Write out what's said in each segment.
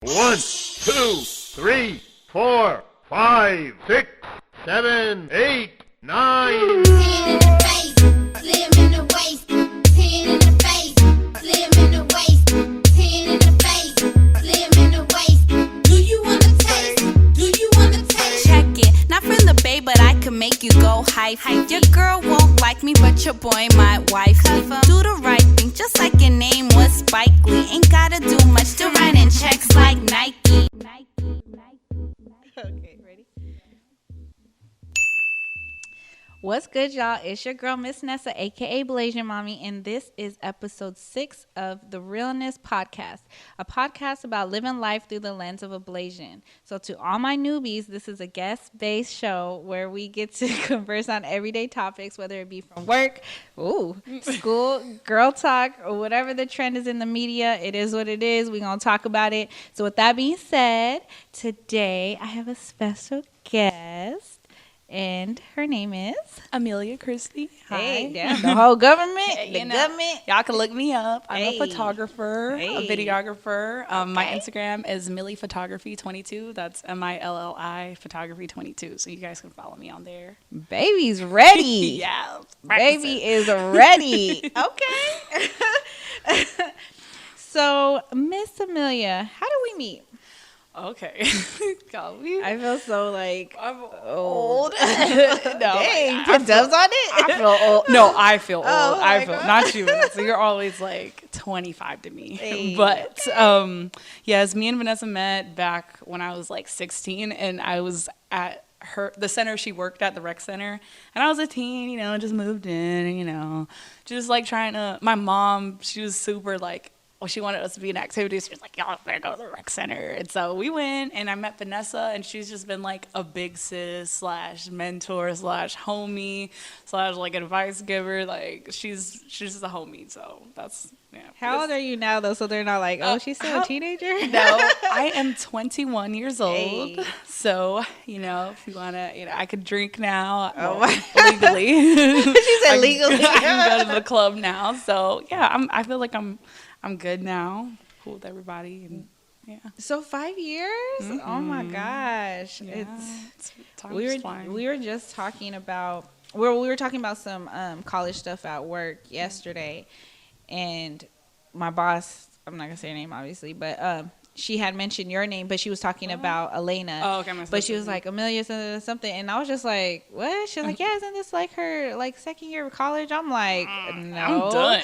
1, 2, 3, 4, 5, 6, 7, 8, 9. 10 in the face, slim in the waist. 10 in the face, slim in the waist. 10 in the face, slim in the waist. Do you wanna taste? Do you wanna taste? Check it, not from the bay, but I can make you go hype. Your girl won't like me, but your boy might wife me. Do the right thing, just like your name was Spike Lee. Ain't gotta do much to write in checks like Nike. Okay, ready? What's good, y'all? It's your girl, Miss Nessa, aka Blasian Mommy, and this is episode 6 of the realNS podcast, a podcast about living life through the lens of a Blasian. So, to all my newbies, this is a guest-based show where we get to converse on everyday topics, whether it be from work, school, girl talk, or whatever the trend is in the media. It is what it is. We're gonna talk about it. So, with that being said, today I have a special guest. And her name is Amelia Christie. Hi. Hey, yeah, the whole government, the You know, government. Y'all can look me up. I'm Hey. a photographer, Hey. a videographer. My Okay. Instagram is Millie Photography 22. That's MILLI Photography 22. So you guys can follow me on there. Baby's ready. Yeah. Baby is ready. Okay. So, Miss Amelia, how do we meet? Okay. Golly. I feel so like I'm old. no. Dang, put dubs on it. I feel old. No, I feel old. Oh, I my feel God. not you. So you're always like 25 to me. Hey, But yes, me and Vanessa met back when I was like 16, and I was at the center she worked at, the rec center, and I was a teen, just moved in, just like trying to. My mom, she was super like. Well, she wanted us to be in activities. She was like, y'all better go to the rec center. And so we went, and I met Vanessa, and she's just been like a big sis slash mentor slash homie slash like advice giver. Like she's just a homie. So that's, yeah. How old are you now, though? So they're not like, oh, she's still a teenager? No, I am 21 years old. Hey. So, if you want to, I could drink now. Oh, well, legally. She said legally. I can go to the club now. So, yeah, I feel like I'm good now. Cool with everybody. And, yeah. So 5 years? Oh my gosh. Yeah, We were just talking about we were talking about some college stuff at work yesterday, and my boss, I'm not gonna say her name obviously, but she had mentioned your name, but she was talking about Elena. Oh, okay. But she was like, Amelia something, and I was just like, what? She's like, yeah, isn't this like her like second year of college? I'm like, no. I'm done.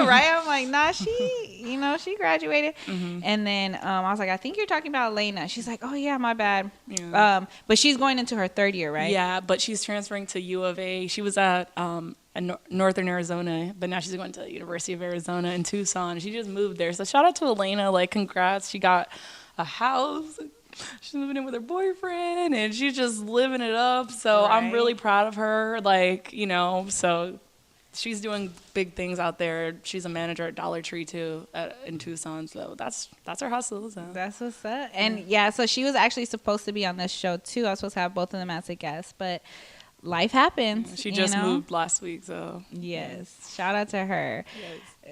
Right? I'm like, nah, she graduated. And then I was like, I think you're talking about Elena. She's like, oh yeah, my bad. Yeah. But she's going into her third year, right? Yeah, but she's transferring to U of A. She was at Northern Arizona, but now she's going to the University of Arizona in Tucson. She just moved there. So shout out to Elena. Like, congrats. She got a house. She's moving in with her boyfriend, and she's just living it up. So I'm Right. really proud of her. Like, so she's doing big things out there. She's a manager at Dollar Tree too in Tucson. So that's her hustle. So. That's what's up. And yeah, so she was actually supposed to be on this show too. I was supposed to have both of them as a guest, but life happens. She just moved last week, so. Yes. Shout out to her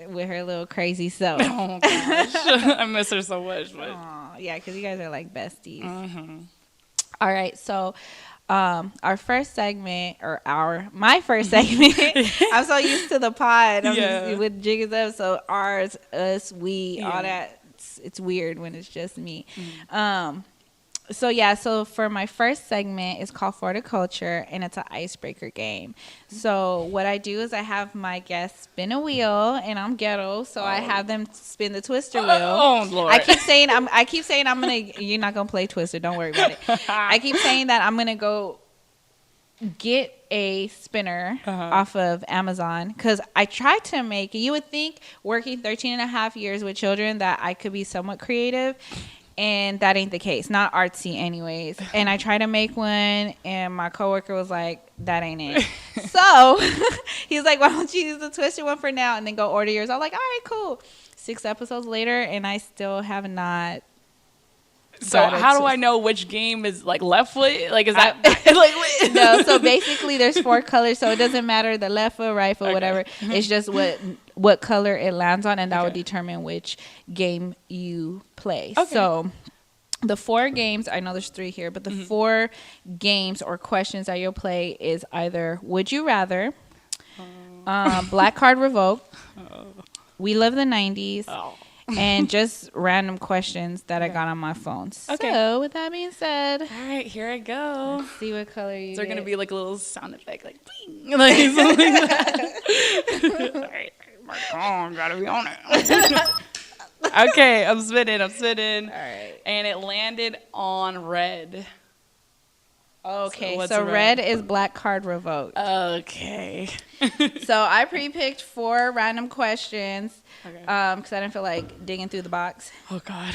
with her little crazy self. Oh, gosh. I miss her so much. But. Aw, yeah, because you guys are like besties. Mm-hmm. All right, so our first segment, my first segment, I'm so used to the pod with Jiggas Up, so ours, us, we, all that, it's weird when it's just me. So for my first segment, it's called For the Culture, and it's an icebreaker game. So what I do is I have my guests spin a wheel, and I'm ghetto, so I have them spin the twister wheel. Oh, Lord. I keep saying I'm gonna. You're not gonna play twister. Don't worry about it. I keep saying that I'm gonna go get a spinner off of Amazon, because I tried to make it. You would think working 13 and a half years with children that I could be somewhat creative. And that ain't the case. Not artsy anyways. And I tried to make one, and my coworker was like, that ain't it. So he was like, why don't you use the twisted one for now and then go order yours? I'm like, all right, cool. 6 episodes later, and I still have not So how do I know which game is like left foot? Like, is that like No, so basically there's 4 colors, so it doesn't matter the left foot, right foot, whatever. It's just what color it lands on, and that would determine which game you play. So the 4 games, I know there's 3 here, but the 4 games or questions that you'll play is either Would You Rather, Black Card Revoke, We Love the 90s, and just random questions that I got on my phone. So with that being said, all right, here I go. let's see what color you Is there get. gonna be like a little sound effect, like bling, like something like that? All right, my phone gotta be on it. Okay, I'm spinning. All right, and it landed on red. Okay, what's so red? red is Black Card Revoked. Okay. So I pre-picked 4 random questions Okay. because I didn't feel like digging through the box. Oh God.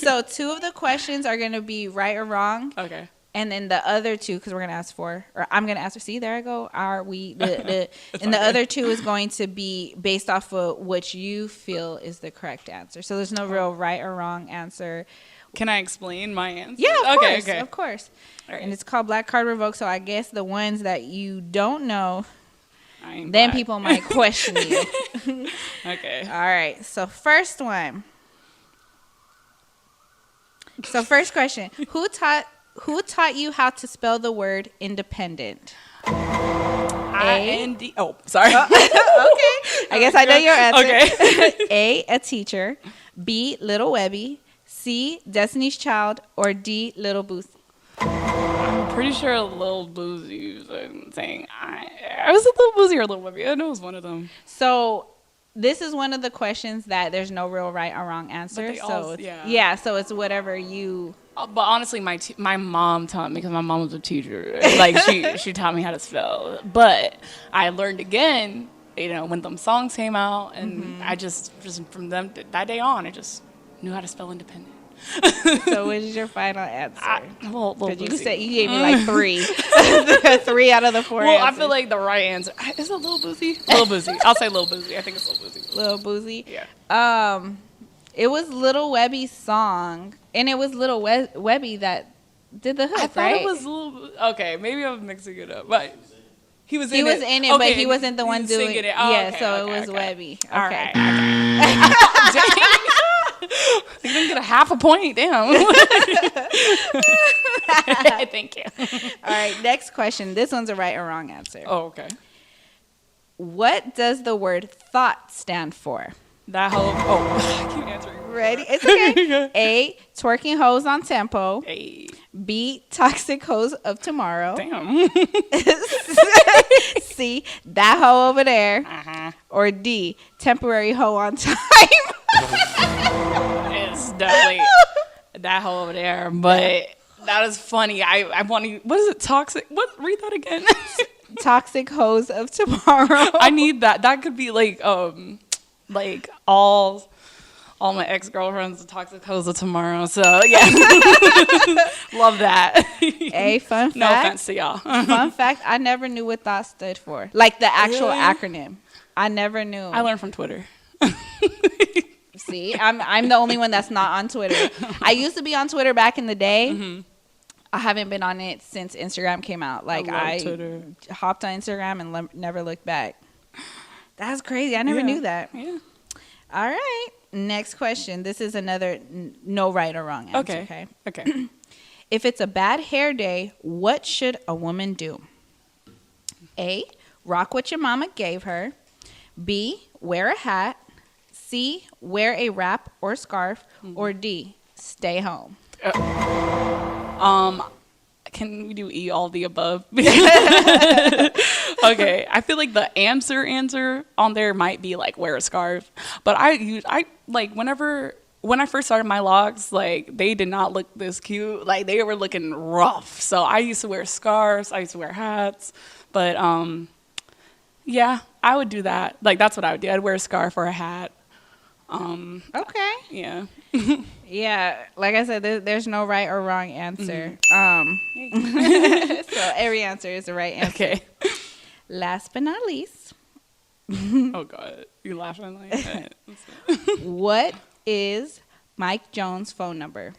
So 2 of the questions are going to be right or wrong. Okay. And then the other 2, because we're going to ask 4, or I'm going to ask, see, there I go. And the other 2 is going to be based off of what you feel is the correct answer. So there's no real right or wrong answer. Can I explain my answer? Yeah, of Okay. course. All right. And it's called Black Card Revoke. So I guess the ones that you don't know, I ain't then black. people might question you. Okay. All right. So first one. So first question: Who taught you how to spell the word independent? IND. Oh, sorry. Okay. I guess I know your answer. Okay. A teacher. B, Little Webby. C, Destiny's Child. Or D, Little Boosie. I'm pretty sure Lil Boozy was saying I was a Lil Boozy or Lil Webby. I know it was one of them. So this is one of the questions that there's no real right or wrong answer. they So all- it's, yeah. so it's whatever you. But honestly, my mom taught me because my mom was a teacher. Like she taught me how to spell. But I learned again, when them songs came out, and I just from that day on, I just knew how to spell independent. So what is your final answer? Lil Because you Boozy. said you gave me like 3. 3 out of the 4 Well, I answers. feel like the right answer is it Lil Boozy. Lil Boozy. I'll say Lil Boozy. I think it's Lil Boozy. Little Boozy. Yeah. It was Little Webby's song, and it was Little Webby that did the hook, I thought right? it was Lil. Okay, maybe I'm mixing it up, but he was in it. in it, Okay, but he wasn't the one doing singing it. it. Oh, Yeah, okay, so okay, it was okay. Webby. All Okay. right. Dang. You didn't get a half a point. Damn. Thank you. All right, next question. This one's a right or wrong answer. Oh, okay. What does the word thought stand for? That whole. Oh, I keep answering. Ready? It's okay. A, twerking hoes on tempo. Hey. B, toxic hoes of tomorrow. Damn. C, that hoe over there. Uh-huh. Or D, temporary hoe on time. It's definitely that hole over there, but that is funny. I want to. What is it? Toxic. What? Read that again. Toxic hoes of tomorrow. I need that. That could be like all my ex-girlfriends are toxic hoes of tomorrow. So yeah, love that. A fun fact. No offense to y'all. Fun fact, I never knew what thought stood for. Like the actual Really? acronym. I never knew. I learned from Twitter. See, I'm the only one that's not on Twitter. I used to be on Twitter back in the day. Mm-hmm. I haven't been on it since Instagram came out. Like love Twitter. hopped on Instagram and never looked back. That's crazy. I never knew that. Yeah. All right. Next question. This is another no right or wrong answer. Okay. If it's a bad hair day, what should a woman do? A, rock what your mama gave her. B, wear a hat. C, wear a wrap or scarf. Or D, stay home. Can we do E, all the above? Okay. I feel like the answer on there might be like wear a scarf, but I like when I first started my logs, like they did not look this cute. Like they were looking rough. So I used to wear scarves. I used to wear hats, but yeah, I would do that. Like that's what I would do. I'd wear a scarf or a hat. Okay. Yeah. Yeah, like I said, there's no right or wrong answer. So every answer is the right answer. Okay. Last but not least, Oh God, you laughing like that? what is Mike Jones' phone number?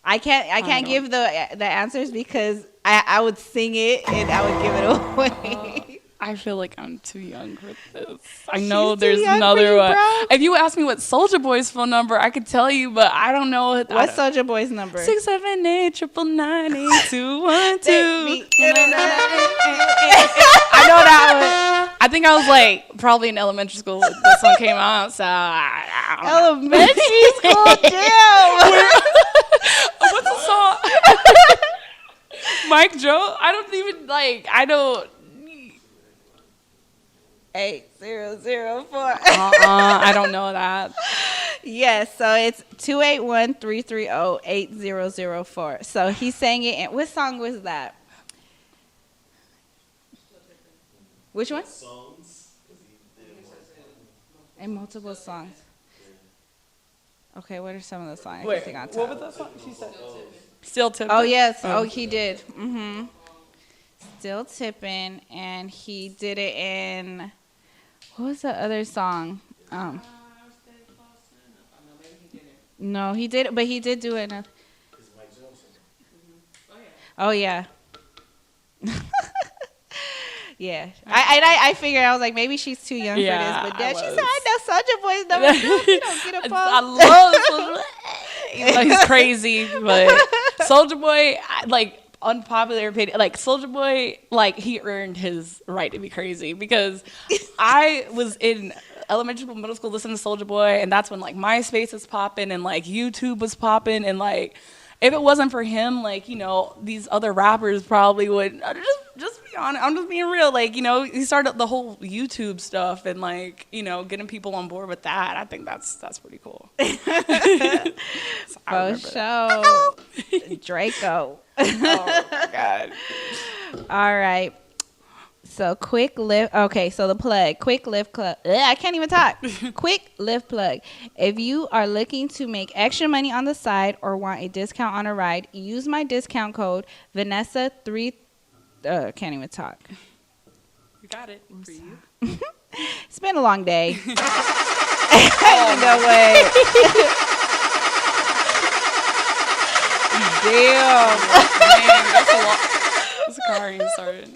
I can't give the answers because I would sing it and I would give it away. I feel like I'm too young for this. I know She's too there's young for another you, one. bro. If you ask me what Soulja Boy's phone number, I could tell you, but I don't know. What's Soulja Boy's number? 678-999-8212. I know that I think I was like probably in elementary school when this one came out, so I don't know. one. Elementary school, damn. What's the song? Mike Joe? I don't even like. I don't. 8004. I don't know that. Yes, so it's 281-330-8004. So he sang it. And what song was that? Which one? And multiple songs. Okay, what are some of the songs? Wait, I think on top? what was that song? She said. Still tipping. Oh yes. Oh, he did. Still tipping, and he did it in. What was the other song? No, he did, but he did do it. Oh yeah. Yeah. I figured, I was like, maybe she's too young for this, but then she said, I know Soulja Boy's number. Girl, you don't get a phone. I love Soulja Boy. He's crazy, but Soulja Boy, like unpopular opinion, like Soulja Boy, like he earned his right to be crazy because I was in elementary school, middle school, listening to Soulja Boy, and that's when like MySpace was popping and like YouTube was popping, and like if it wasn't for him, like, you know, these other rappers probably would just be honest. I'm just being real. Like, you know, he started the whole YouTube stuff and like, you know, getting people on board with that. I think that's pretty cool. For sure. Draco. Oh my God. All right. So quick lift. Okay, so the plug. Quick lift club. I can't even talk. Quick lift plug. If you are looking to make extra money on the side or want a discount on a ride, use my discount code Vanessa3. Can't even talk. We got it for you. It's been a long day. No way. Damn. Man, that's a lot. This car ain't started.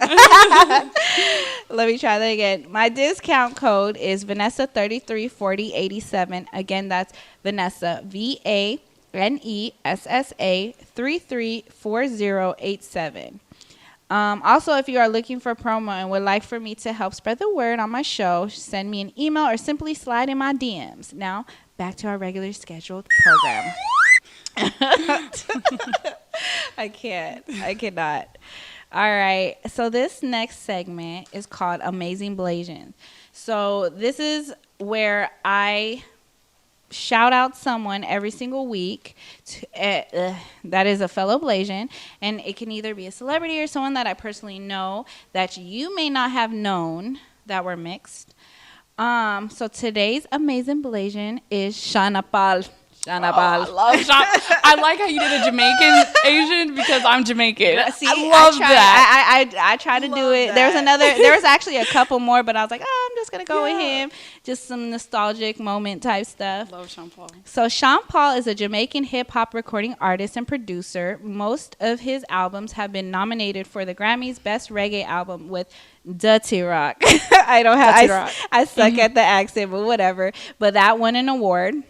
Let me try that again. My discount code is Vanessa334087. Again, that's Vanessa, VANESSA 334087. Also, if you are looking for promo and would like for me to help spread the word on my show, send me an email or simply slide in my DMs. Now, back to our regular scheduled program. I cannot. All right. So this next segment is called Amazing Blasian. So this is where I shout out someone every single week that is a fellow Blasian, and it can either be a celebrity or someone that I personally know that you may not have known that were mixed. So today's Amazing Blasian is Shana Paul. I love Sean. I like how you did a Jamaican Asian because I'm Jamaican. See, I love that. I try to do it. There was actually a couple more, but I was like, I'm just gonna go with him. Just some nostalgic moment type stuff. Love Sean Paul. So Sean Paul is a Jamaican hip hop recording artist and producer. Most of his albums have been nominated for the Grammys Best Reggae Album with Dirty Rock. I suck at the accent, but whatever. But that won an award.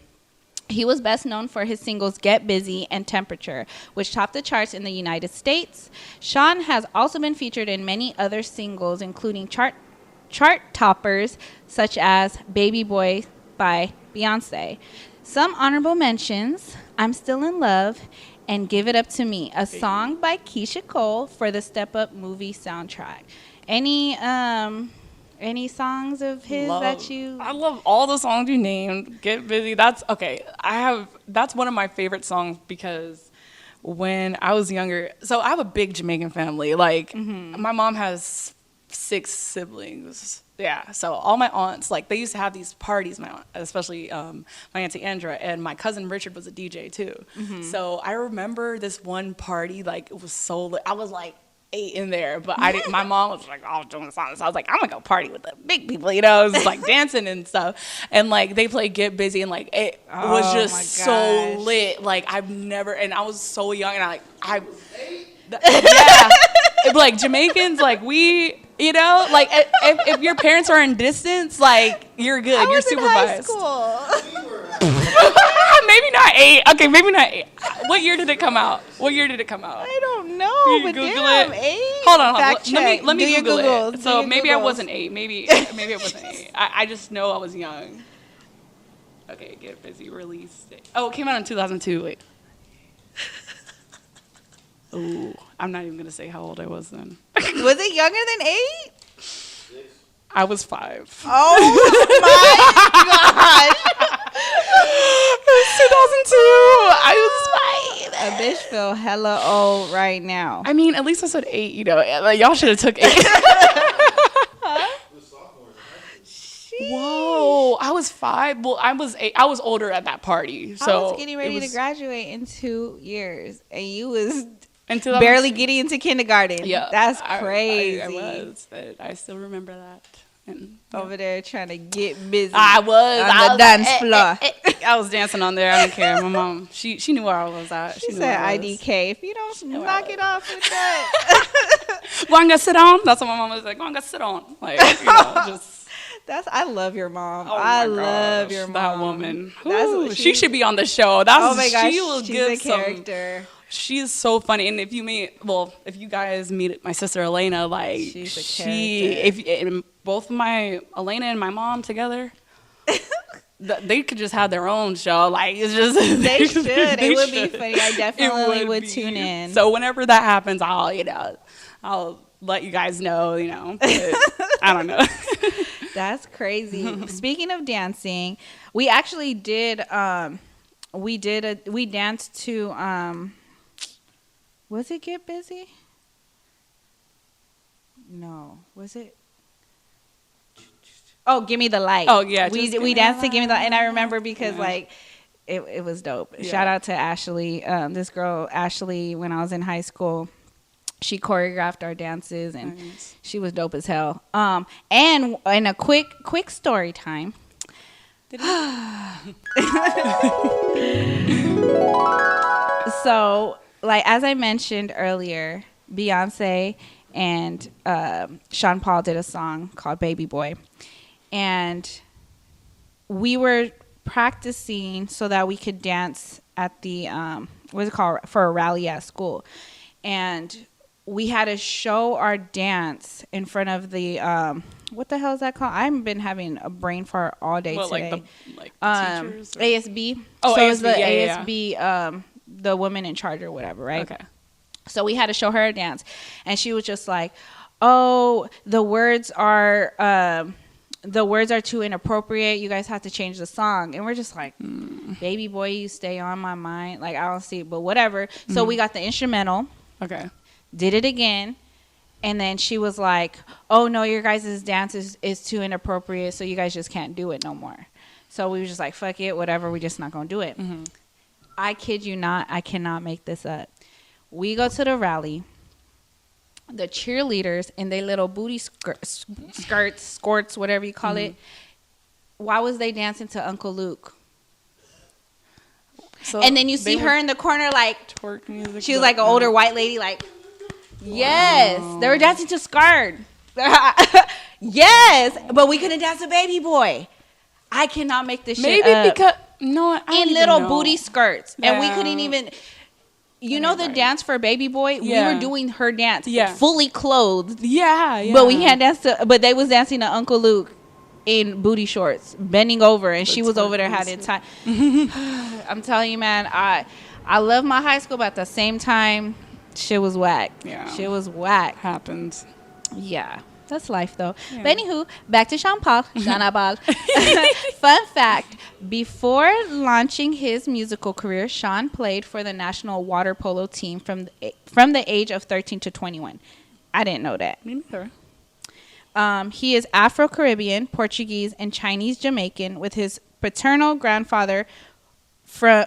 He was best known for his singles Get Busy and Temperature, which topped the charts in the United States. Sean has also been featured in many other singles, including chart toppers such as Baby Boy by Beyonce. Some honorable mentions: I'm Still in Love and Give It Up to Me, a song by Keisha Cole for the Step Up movie soundtrack. Any songs of his that you... I love all the songs you named. Get Busy. That's okay. That's one of my favorite songs because when I was younger, so I have a big Jamaican family. Like my mom has 6 siblings. Yeah. So all my aunts, like they used to have these parties, my aunt, especially my auntie Andra, and my cousin Richard was a DJ too. So I remember this one party, like it was so lit. I was like 8 in there, but I didn't. My mom was like, "Oh, doing the song." So I was like, "I'm gonna go party with the big people," you know. It was like dancing and stuff, and like they played "Get Busy," and like it was just so lit. Like I've never, and I was so young, and yeah, like Jamaicans, like we. You know, like if your parents are in distance, like you're good. You're supervised. Maybe not 8. Okay, maybe not 8. What year did it come out? I don't know, but Google damn, it? 8. Hold on. Fact Let me check. Google Googles. it. So Do maybe your I Googles. wasn't 8. Maybe I wasn't 8. I just know I was young. Okay, Get Busy release date. Oh, it came out in 2002. Wait. Ooh, I'm not even gonna say how old I was then. Was it younger than 8? I was 5. Oh my gosh. It was 2002. I was 5. A bitch feel hella old right now. I mean, at least I said 8. You know, like, y'all should have took 8. Whoa, I was 5. Well, I was 8. I was older at that party. So I was getting ready to graduate in 2 years, and you was until barely getting into kindergarten. Yeah, That's crazy. I was, but I still remember that. And, Over there trying to get busy. I was on the dance floor. I was dancing on there. I don't care. My mom, she knew where I was at. She knew said where I was. IDK. If you don't knock it off with that. Wanga, sit on. That's what my mom was like. Wanga, sit on. Like, you know, just. I love your mom. Oh I my love gosh, your mom. That woman. That's Ooh, what she should be on the show. That's, oh my gosh, she will she's give a character. She is so funny, and if you guys meet my sister Elena, like she's a character. if both my Elena and my mom together, they could just have their own show. Like it's just they should. It would be funny. I definitely would tune in. So whenever that happens, I'll let you guys know. You know, but I don't know. That's crazy. Speaking of dancing, we actually did. We danced to. Was it Get Busy? No. Was it? Oh, Give Me the Light. Oh yeah, we danced to Give Me the Light, and I remember because like it was dope. Yeah. Shout out to Ashley. This girl Ashley, when I was in high school, she choreographed our dances, and she was dope as hell. And in a quick story time. So, like as I mentioned earlier, Beyonce and Sean Paul did a song called Baby Boy. And we were practicing so that we could dance at the, what's it called, for a rally at school. And we had to show our dance in front of the, what the hell is that called? I've been having a brain fart all day today. Like the teachers? Or? ASB. Oh, so ASB, it's the ASB, the woman in charge or whatever, right? Okay. So we had to show her a dance, and she was just like, "Oh, the words are too inappropriate. You guys have to change the song." And we're just like, "Baby boy, you stay on my mind." Like I don't see it, but whatever. So we got the instrumental. Okay. Did it again, and then she was like, "Oh no, your guys' dance is too inappropriate, so you guys just can't do it no more." So we were just like, "Fuck it, whatever. We're just not gonna do it." Mm-hmm. I kid you not. I cannot make this up. We go to the rally. The cheerleaders in their little booty skirts, skirts, whatever you call it. Why was they dancing to Uncle Luke? So and then you see her in the corner like twerk music. She was like an older white lady, like yes. Wow. They were dancing to Scarred. Yes, but we couldn't dance to Baby Boy. I cannot make this shit up. Maybe because no, I in little booty skirts, and we couldn't even. You know the dance for Baby Boy? Yeah. We were doing her dance fully clothed. Yeah. But we can't dance to. But they was dancing to Uncle Luke in booty shorts, bending over, and she was over there having time. I'm telling you, man, I love my high school, but at the same time, shit was whack. Yeah, shit was whack. Happens. Yeah. That's life, though. Yeah. But anywho, back to Sean Paul. Fun fact, before launching his musical career, Sean played for the national water polo team from the age of 13 to 21. I didn't know that. Me neither. He is Afro-Caribbean, Portuguese, and Chinese Jamaican, with his paternal grandfather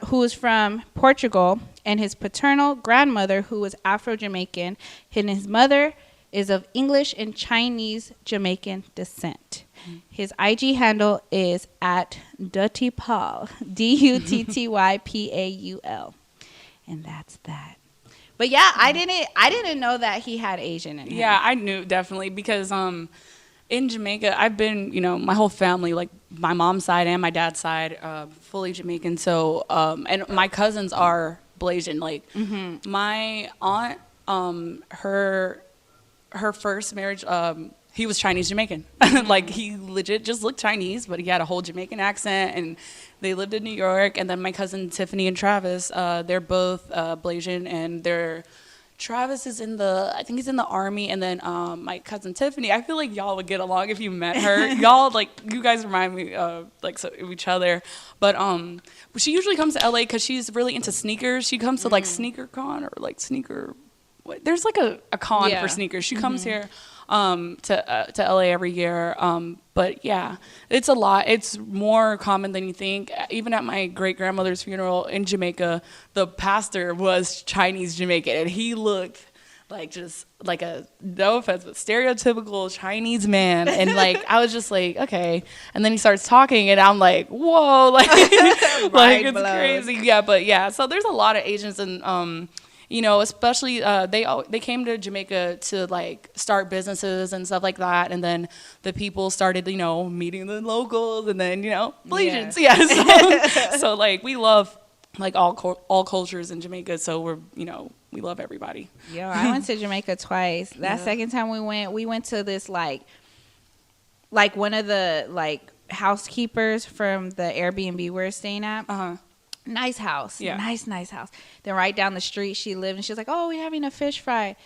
who is from Portugal, and his paternal grandmother, who was Afro-Jamaican, and his mother is of English and Chinese Jamaican descent. His IG handle is at Duttypaul, Duttypaul, and that's that. But yeah, I didn't know that he had Asian in him. Yeah, I knew definitely because in Jamaica, I've been, my whole family, like my mom's side and my dad's side, fully Jamaican. So, and my cousins are Blasian. Like my aunt, her first marriage, he was Chinese Jamaican. Like he legit just looked Chinese, but he had a whole Jamaican accent, and they lived in New York. And then my cousin Tiffany and Travis, they're both Blasian, and Travis is I think he's in the army, and then my cousin Tiffany, I feel like y'all would get along if you met her. Y'all, like, you guys remind me of each other. But she usually comes to LA because she's really into sneakers. She comes to like Sneaker Con or like Sneaker. There's like a con for sneakers. She comes here to LA every year. But yeah, it's a lot. It's more common than you think. Even at my great grandmother's funeral in Jamaica, the pastor was Chinese Jamaican, and he looked like just like a, no offense, but stereotypical Chinese man. And like I was just like, okay. And then he starts talking, and I'm like, whoa, like like it's crazy. Yeah, but yeah. So there's a lot of Asians and especially they came to Jamaica to like start businesses and stuff like that, and then the people started meeting the locals, and then Blasians, so like we love like all cultures in Jamaica, so we love everybody. Yo, I went to Jamaica twice. That second time we went to this like one of the like housekeepers from the Airbnb we were staying at. Nice house. Yeah. Nice house. Then right down the street she lived, and she was like, oh, we're having a fish fry.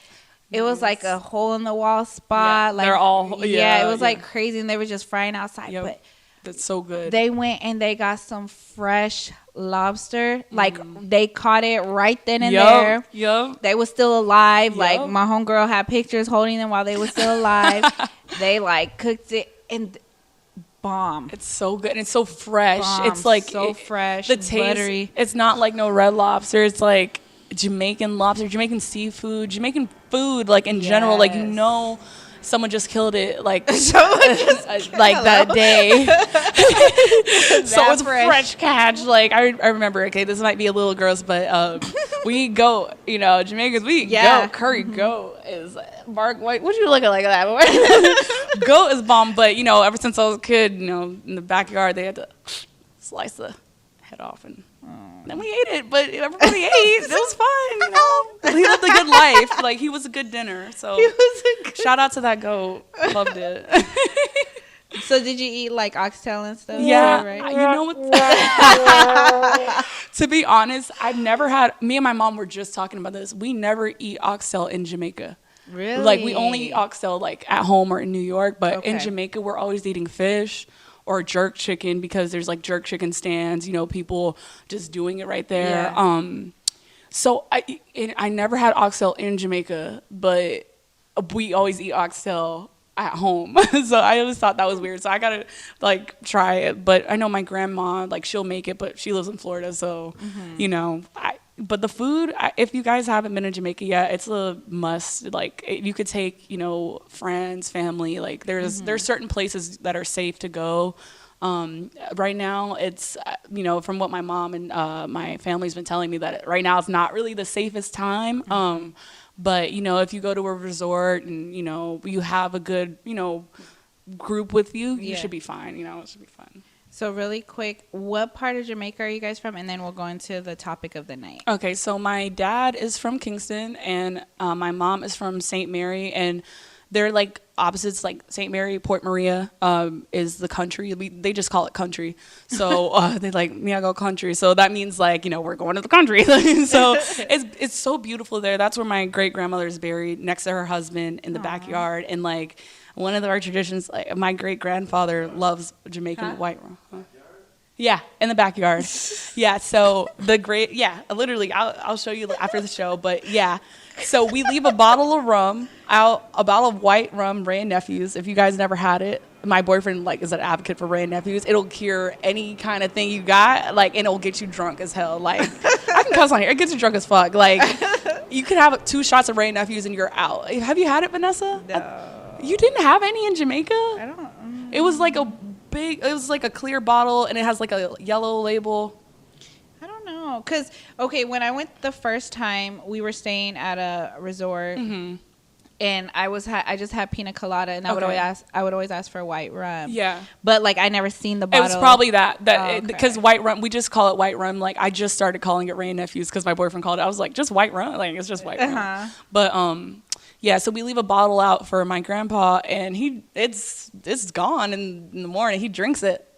It was like a hole in the wall spot. Yeah, like they're all it was like crazy, and they were just frying outside. Yep. But that's so good. They went and they got some fresh lobster. Like they caught it right then and there. Yep. They were still alive. Yep. Like my homegirl had pictures holding them while they were still alive. They like cooked it and bomb. It's so good and it's so fresh. Bomb. It's like so fresh, the taste, buttery. It's not like no Red Lobster. It's like Jamaican lobster, Jamaican seafood, Jamaican food, like in general. Like someone just killed it, like that day. So it's fresh catch. Like I remember. Okay, this might be a little gross, but we eat goat. Jamaicans we eat goat. Curry goat is Mark. What you looking like that? Goat is bomb. But ever since I was a kid, in the backyard they had to slice the head off and. Then we ate it, but everybody ate. It was fun, He lived a good life. Like, he was a good dinner. So, shout out to that goat. Loved it. So, did you eat, like, oxtail and stuff? Yeah. Right? You know what? To be honest, I've never had... Me and my mom were just talking about this. We never eat oxtail in Jamaica. Really? Like, we only eat oxtail, like, at home or in New York. But in Jamaica, we're always eating fish. Or jerk chicken, because there's like jerk chicken stands, people just doing it right there. Yeah. So I never had oxtail in Jamaica, but we always eat oxtail at home. So I always thought that was weird. So I gotta like try it. But I know my grandma, like she'll make it, but she lives in Florida, so but the food, if you guys haven't been to Jamaica yet, it's a must. Like you could take, friends, family. Like there's certain places that are safe to go. Right now, it's from what my mom and my family's been telling me, that right now it's not really the safest time. But if you go to a resort and you have a good group with you, you should be fine. It should be fun. So really quick, what part of Jamaica are you guys from? And then we'll go into the topic of the night. Okay, so my dad is from Kingston, and my mom is from St. Mary, and they're like opposites. Like St. Mary, Port Maria is the country. They just call it country. So they like, me, I go country. So that means like, we're going to the country. So it's so beautiful there. That's where my great grandmother is buried, next to her husband in the backyard. And like, one of our traditions, like my great grandfather loves Jamaican white rum. Huh? Yeah, in the backyard. Yeah, so literally, I'll show you after the show. But yeah, so we leave a bottle of rum out, a bottle of white rum, Ray and Nephews. If you guys never had it, my boyfriend like is an advocate for Ray nephews. It'll cure any kind of thing you got, like, and it'll get you drunk as hell. Like, I can cuss on here. It gets you drunk as fuck. Like, you can have 2 shots of Ray nephews and you're out. Have you had it, Vanessa? No. You didn't have any in Jamaica? I don't. It was like it was like a clear bottle and it has like a yellow label. I don't know, cause okay, when I went the first time, we were staying at a resort, and I just had pina colada, and I would always ask for white rum. Yeah, but like I never seen the bottle. It was probably that okay. Because white rum, we just call it white rum. Like I just started calling it Ray nephews because my boyfriend called it. I was like, just white rum, like it's just white rum. But yeah, so we leave a bottle out for my grandpa, and it's gone in the morning. He drinks it.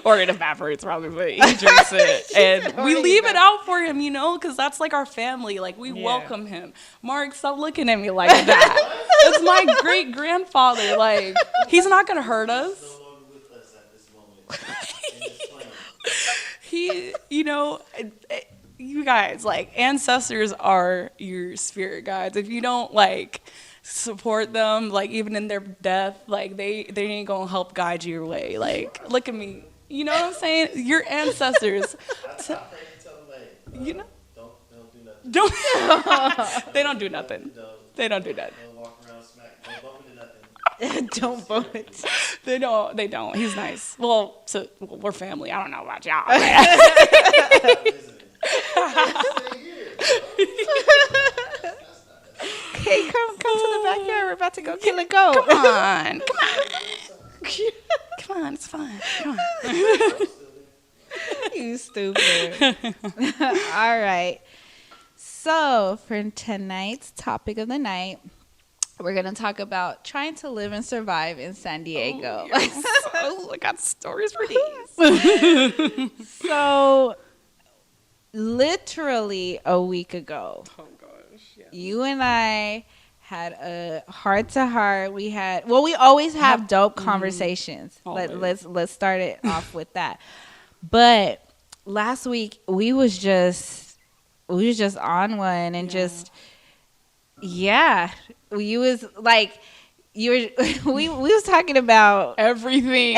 Or it evaporates probably, but he drinks it. And we leave it out for him, you know, because that's like our family. Like, we welcome him. Mark, stop looking at me like that. That's my great-grandfather. Like, he's not going to hurt us. He, you know... You guys, like, ancestors are your spirit guides. If you don't, like, support them, like, even in their death, like, they ain't gonna help guide you your way. Like, look at me. You know what I'm saying? Your ancestors. You know? Don't do nothing. They don't do nothing. They don't do nothing. Don't walk around smack. Don't bump into nothing. Don't vote. They don't. He's nice. Well, we're family. I don't know about y'all. Hey, come to the backyard. We're about to go kill a goat. Come on. Come on, it's fine. Come on. You stupid. All right. So for tonight's topic of the night, we're going to talk about trying to live and survive in San Diego. Oh, yes. I got stories for these. So literally a week ago, Oh, gosh. Yeah. you and I had a heart-to-heart. We always have dope conversations. Always. Let's start it off with that. But last week we was just on one and we was like we was talking about Everything.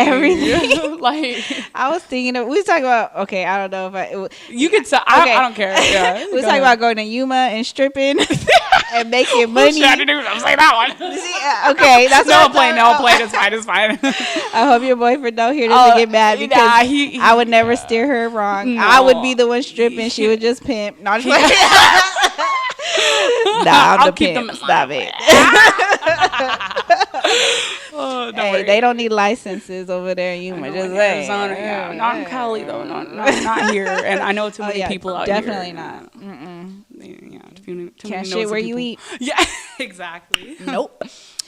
Like, I was thinking we was talking about, okay, I don't know if you could tell. Okay. I don't care. Yeah. we was talking about going to Yuma and stripping and making money. I'm saying that one. See, okay, that's No, what I'm playing. No, I'm playing. It's fine. It's fine. I hope your boyfriend don't hear this and get mad because I would never steer her wrong. No. I would be the one stripping. She would just pimp. No, I'm just like, nah, I'm the pimp. Stop it. Oh, don't Hey, worry. they don't need licenses over there in Yuma. Just saying. Arizona, yeah. Not in Cali though. Not here. And I know too many people out definitely here. not. Mm-mm. Yeah, too many Can't nosy shit where you people. eat. Yeah, exactly. Nope.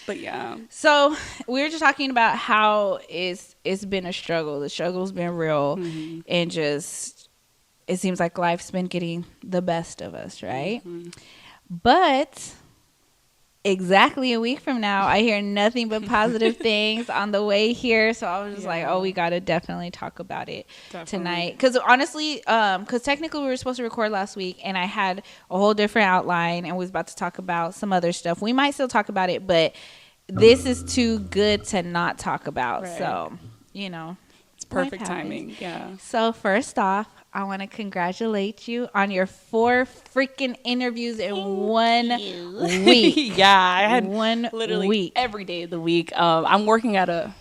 But yeah. So we were just talking about how it's been a struggle. The struggle's been real, and just it seems like life's been getting the best of us, right? But exactly a week from now, I hear nothing but positive things on the way here. So I was just like, oh, we got to definitely talk about it tonight. Because honestly, because technically we were supposed to record last week and I had a whole different outline and was about to talk about some other stuff. We might still talk about it, but this is too good to not talk about. Right. So, you know. It's perfect timing. Yeah. So first off, I want to congratulate you on your 4 freaking interviews in 1 week. Yeah, I had one literally week. every day of the week. I'm working at I'm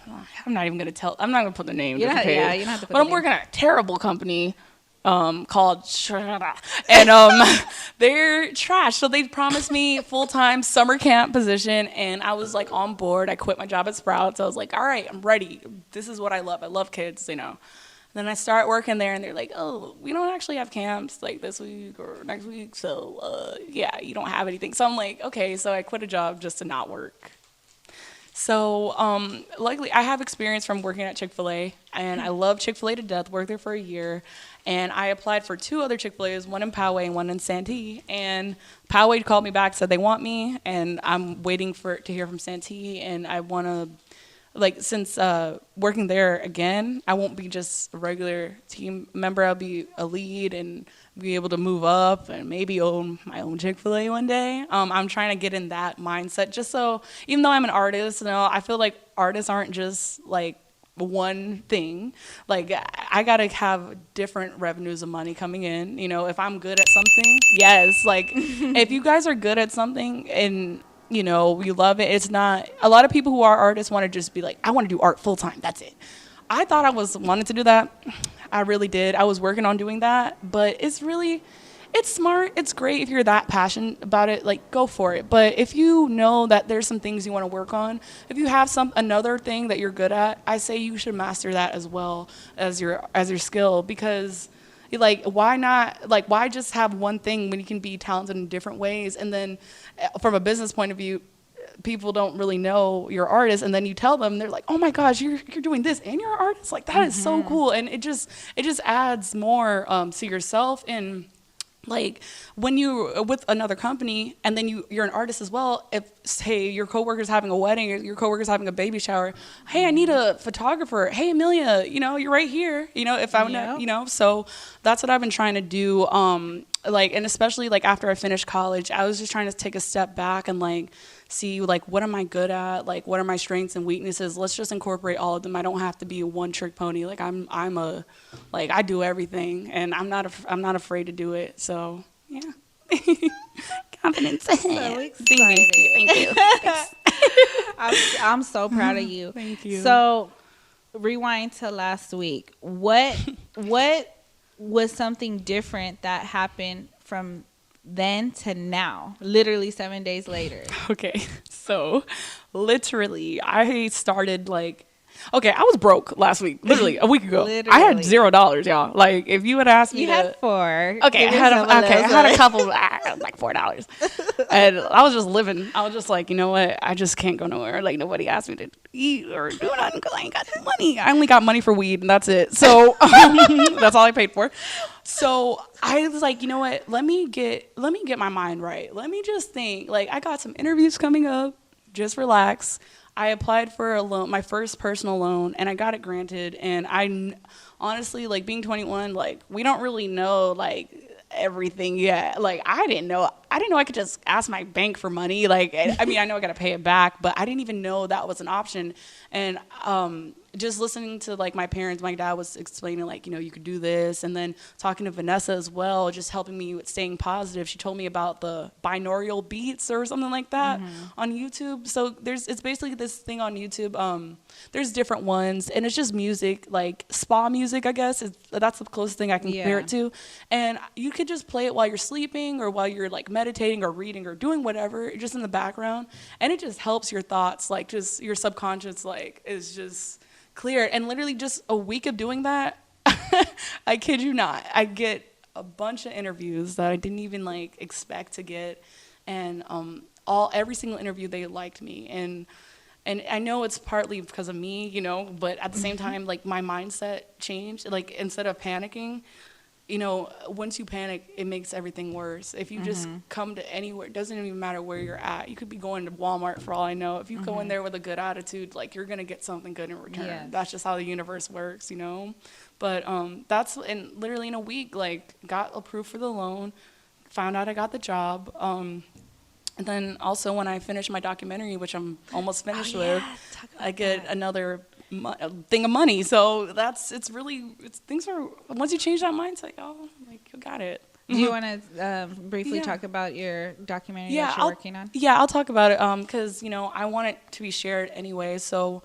not even going to tell. I'm not going to put the name. You just don't in case. you don't have to put But the I'm name. working at a terrible company called and they're trash. So they promised me full-time summer camp position, and I was like on board. I quit my job at Sprouts. I was like, all right, I'm ready. This is what I love. I love kids, you know. Then I start working there, and they're like, oh, we don't actually have camps like this week or next week. So, yeah, you don't have anything. So I'm like, okay. So I quit a job just to not work. So, luckily, I have experience from working at Chick-fil-A, and I love Chick-fil-A to death. Worked there for a year, and I applied for 2 other Chick-fil-A's, one in Poway and one in Santee. And Poway called me back, said they want me, and I'm waiting to hear from Santee, and I want to... Like, since working there again, I won't be just a regular team member. I'll be a lead and be able to move up and maybe own my own Chick-fil-A one day. I'm trying to get in that mindset just so, even though I'm an artist, you know, I feel like artists aren't just like one thing. Like I gotta have different revenues of money coming in. You know, if I'm good at something, yes. Like if you guys are good at something and you know you love it, it's not. A lot of people who are artists want to just be like, I want to do art full time. That's it. I thought I wanted to do that. I really did. I was working on doing that, but it's smart. It's great if you're that passionate about it, like go for it. But if you know that there's some things you want to work on, if you have another thing that you're good at, I say you should master that as well as your skill, because like why just have one thing when you can be talented in different ways? And then from a business point of view, people don't really know you're an artist, and then you tell them, they're like, oh my gosh, you're doing this and you're an artist. Like that is so cool. And it just adds more to yourself. And like when you're with another company and then you're an artist as well, if say your coworker's having a wedding or your coworker's having a baby shower, hey, I need a photographer. Hey, Amelia, you know, you're right here. You know, if I'm not, you know, so that's what I've been trying to do. Like, and especially like after I finished college, I was just trying to take a step back and like see like what am I good at, like what are my strengths and weaknesses. Let's just incorporate all of them. I don't have to be a one trick pony. Like I do everything, and I'm not afraid to do it. So yeah. Confidence. So excited. Thank you. I'm so proud of you. Thank you. So rewind to last week. What was something different that happened from then to now, literally 7 days later? Okay, so literally I started like, okay, I was broke last week, literally a week ago. I had $0, y'all. Like if you had asked me, you had $4. Okay, I had a couple, like $4, and I was just living. I was just like, you know what? I just can't go nowhere. Like nobody asked me to eat or do nothing because I ain't got money. I only got money for weed, and that's it. So that's all I paid for. So I was like, you know what? Let me get my mind right. Let me just think. Like I got some interviews coming up. Just relax. I applied for a loan, my first personal loan, and I got it granted. And honestly, like being 21, like we don't really know like everything yet. Like I didn't know I could just ask my bank for money. Like I mean, I know I got to pay it back, but I didn't even know that was an option. And just listening to like my parents, my dad was explaining like, you know, you could do this, and then talking to Vanessa as well, just helping me with staying positive. She told me about the binaural beats or something like that on YouTube. So it's basically this thing on YouTube. There's different ones, and it's just music, like spa music, I guess. That's the closest thing I can compare it to. And you could just play it while you're sleeping or while you're like meditating or reading or doing whatever, just in the background. And it just helps your thoughts, like just your subconscious, like is just clear. And literally just a week of doing that, I kid you not, I get a bunch of interviews that I didn't even like expect to get. And every single interview, they liked me. And I know it's partly because of me, you know, but at the same time, like my mindset changed. Like instead of panicking, you know, once you panic, it makes everything worse. If you just come to anywhere, it doesn't even matter where you're at. You could be going to Walmart for all I know. If you go in there with a good attitude, like you're going to get something good in return. Yes. That's just how the universe works, you know. But and literally in a week, like got approved for the loan, found out I got the job. And then also when I finished my documentary, which I'm almost finished with, I get another thing of money. So things are, once you change that mindset, oh, like you got it. Do you want to briefly talk about your documentary that you're working on? Yeah, I'll talk about it because, you know, I want it to be shared anyway. So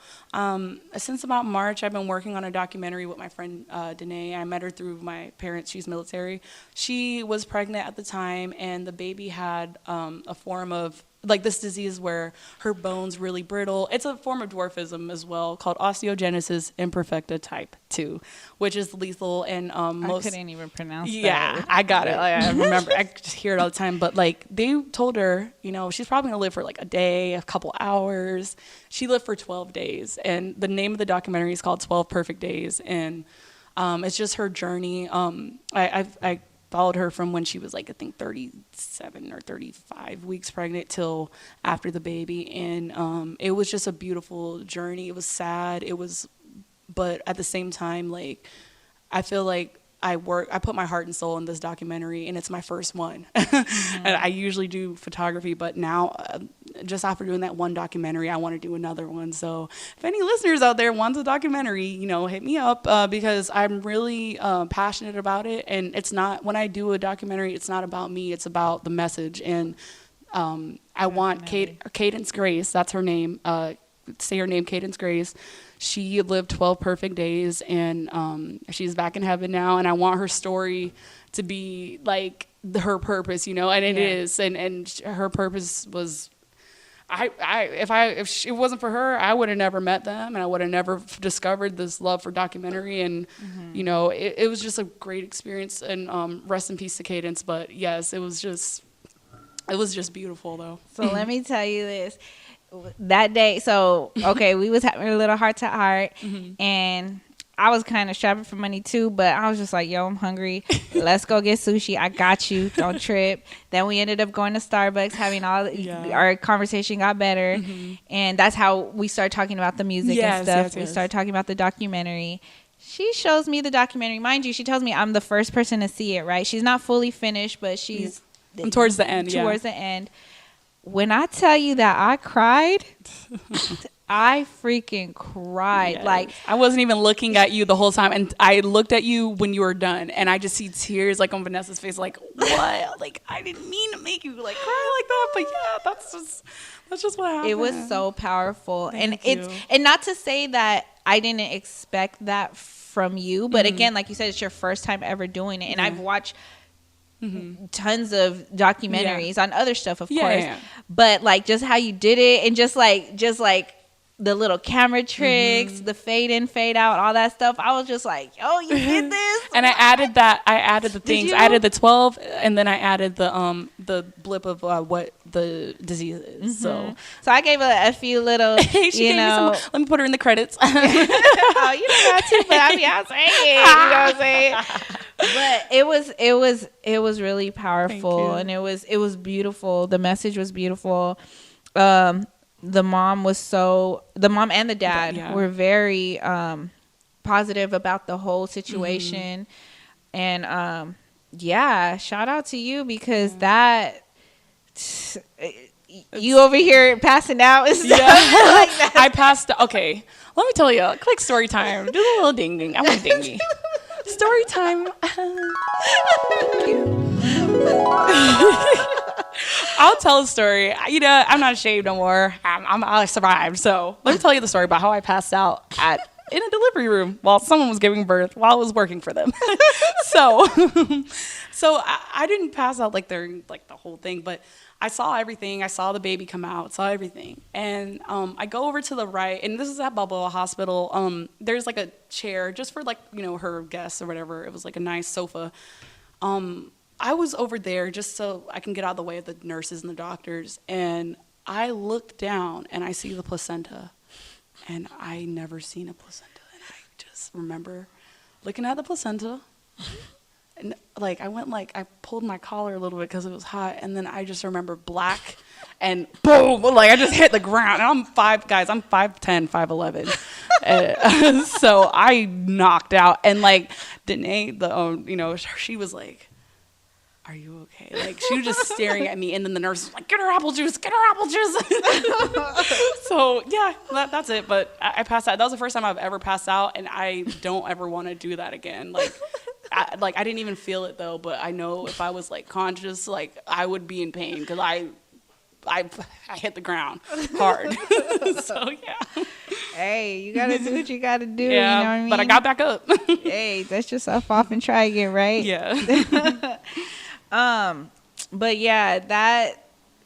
since about March, I've been working on a documentary with my friend Danae. I met her through my parents. She's military. She was pregnant at the time, and the baby had a form of like this disease where her bone's really brittle. It's a form of dwarfism as well called osteogenesis imperfecta type 2, which is lethal. And I couldn't even pronounce that. Yeah, I got it. I remember. I just hear it all the time. But like they told her, you know, she's probably gonna live for like a day, a couple hours. She lived for 12 days, and the name of the documentary is called 12 Perfect Days, and it's just her journey. I followed her from when she was like, I think 37 or 35 weeks pregnant till after the baby. And it was just a beautiful journey. It was sad. But at the same time, like, I feel like I put my heart and soul in this documentary, and it's my first one. And I usually do photography, but now just after doing that one documentary, I want to do another one. So if any listeners out there wants a documentary, you know, hit me up, because I'm really passionate about it. And it's not, when I do a documentary, it's not about me, it's about the message. And I want Cadence Grace, that's her name, say her name, Cadence Grace. She lived 12 perfect days, and she's back in heaven now. And I want her story to be like her purpose, you know, and it is. And her purpose was, if it wasn't for her, I would have never met them, and I would have never discovered this love for documentary. And you know, it was just a great experience. And rest in peace to Cadence. But yes, it was just beautiful though. So let me tell you this. That day, so okay, we was having a little heart to heart, and I was kind of strapping for money too, but I was just like, yo, I'm hungry. Let's go get sushi. I got you. Don't trip. Then we ended up going to Starbucks, having our conversation got better, and that's how we started talking about the music and stuff. We started talking about the documentary. She shows me the documentary. Mind you, she tells me I'm the first person to see it, right? She's not fully finished, but she's towards the end. Towards the end. When I tell you that I cried, I freaking cried. Yes. Like, I wasn't even looking at you the whole time, and I looked at you when you were done, and I just see tears like on Vanessa's face, like, what? Like, I didn't mean to make you like cry like that, but yeah, that's just what happened. It was so powerful. Thank and you. And not to say that I didn't expect that from you, but again, like you said, it's your first time ever doing it, and I've watched tons of documentaries on other stuff, of course, but like just how you did it, and just like the little camera tricks, the fade in, fade out, all that stuff. I was just like, oh, you did this. And I added the things. I added the 12, and then I added the blip of what the disease is. So I gave a few little, you know. Let me put her in the credits. Oh, you don't got to, but I mean, I'll say it. You know what I'm saying? But it was really powerful, and it was beautiful. The message was beautiful. The mom and the dad were very positive about the whole situation. And shout out to you, because that you over here passing out and stuff like that. I passed. Okay, let me tell you, quick story time. Do a little ding ding. I want ding me. Story time. I'll tell a story. You know, I'm not ashamed no more. I survived. So let me tell you the story about how I passed out in a delivery room while someone was giving birth while I was working for them. so I didn't pass out like during like the whole thing, but I saw everything. I saw the baby come out, saw everything. And I go over to the right, and this is at Balboa Hospital. There's like a chair just for like, you know, her guests or whatever. It was like a nice sofa. I was over there just so I can get out of the way of the nurses and the doctors. And I look down and I see the placenta. And I never seen a placenta. And I just remember looking at the placenta. And like I pulled my collar a little bit because it was hot. And then I just remember black and boom, like I just hit the ground. And I'm 5'10", 5'11". So I knocked out. And like Danae, she was like, are you okay? Like, she was just staring at me, and then the nurse was like, get her apple juice. So, yeah, that's it. But I passed out. That was the first time I've ever passed out, and I don't ever want to do that again. Like, I didn't even feel it, though, but I know if I was, like, conscious, like, I would be in pain, because I hit the ground hard. So, yeah. Hey, you got to do what you got to do, Yeah, you know what I mean? But I got back up. Hey, dust yourself off and try again, right? Yeah. But yeah,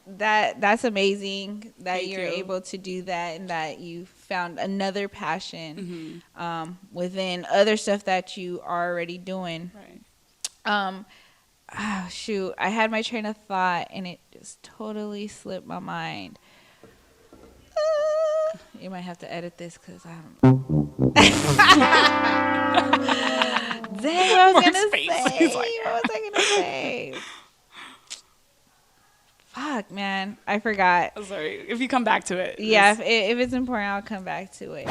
that's amazing that Thank you're you. able to do that, and that you found another passion within other stuff that you are already doing. Right. Oh, shoot, I had my train of thought and it just totally slipped my mind. You might have to edit this because I don't. Dang, what was I gonna say? What was I gonna say? Fuck, man, I forgot. I'm sorry. If you come back to it. Yeah, if it's important, I'll come back to it.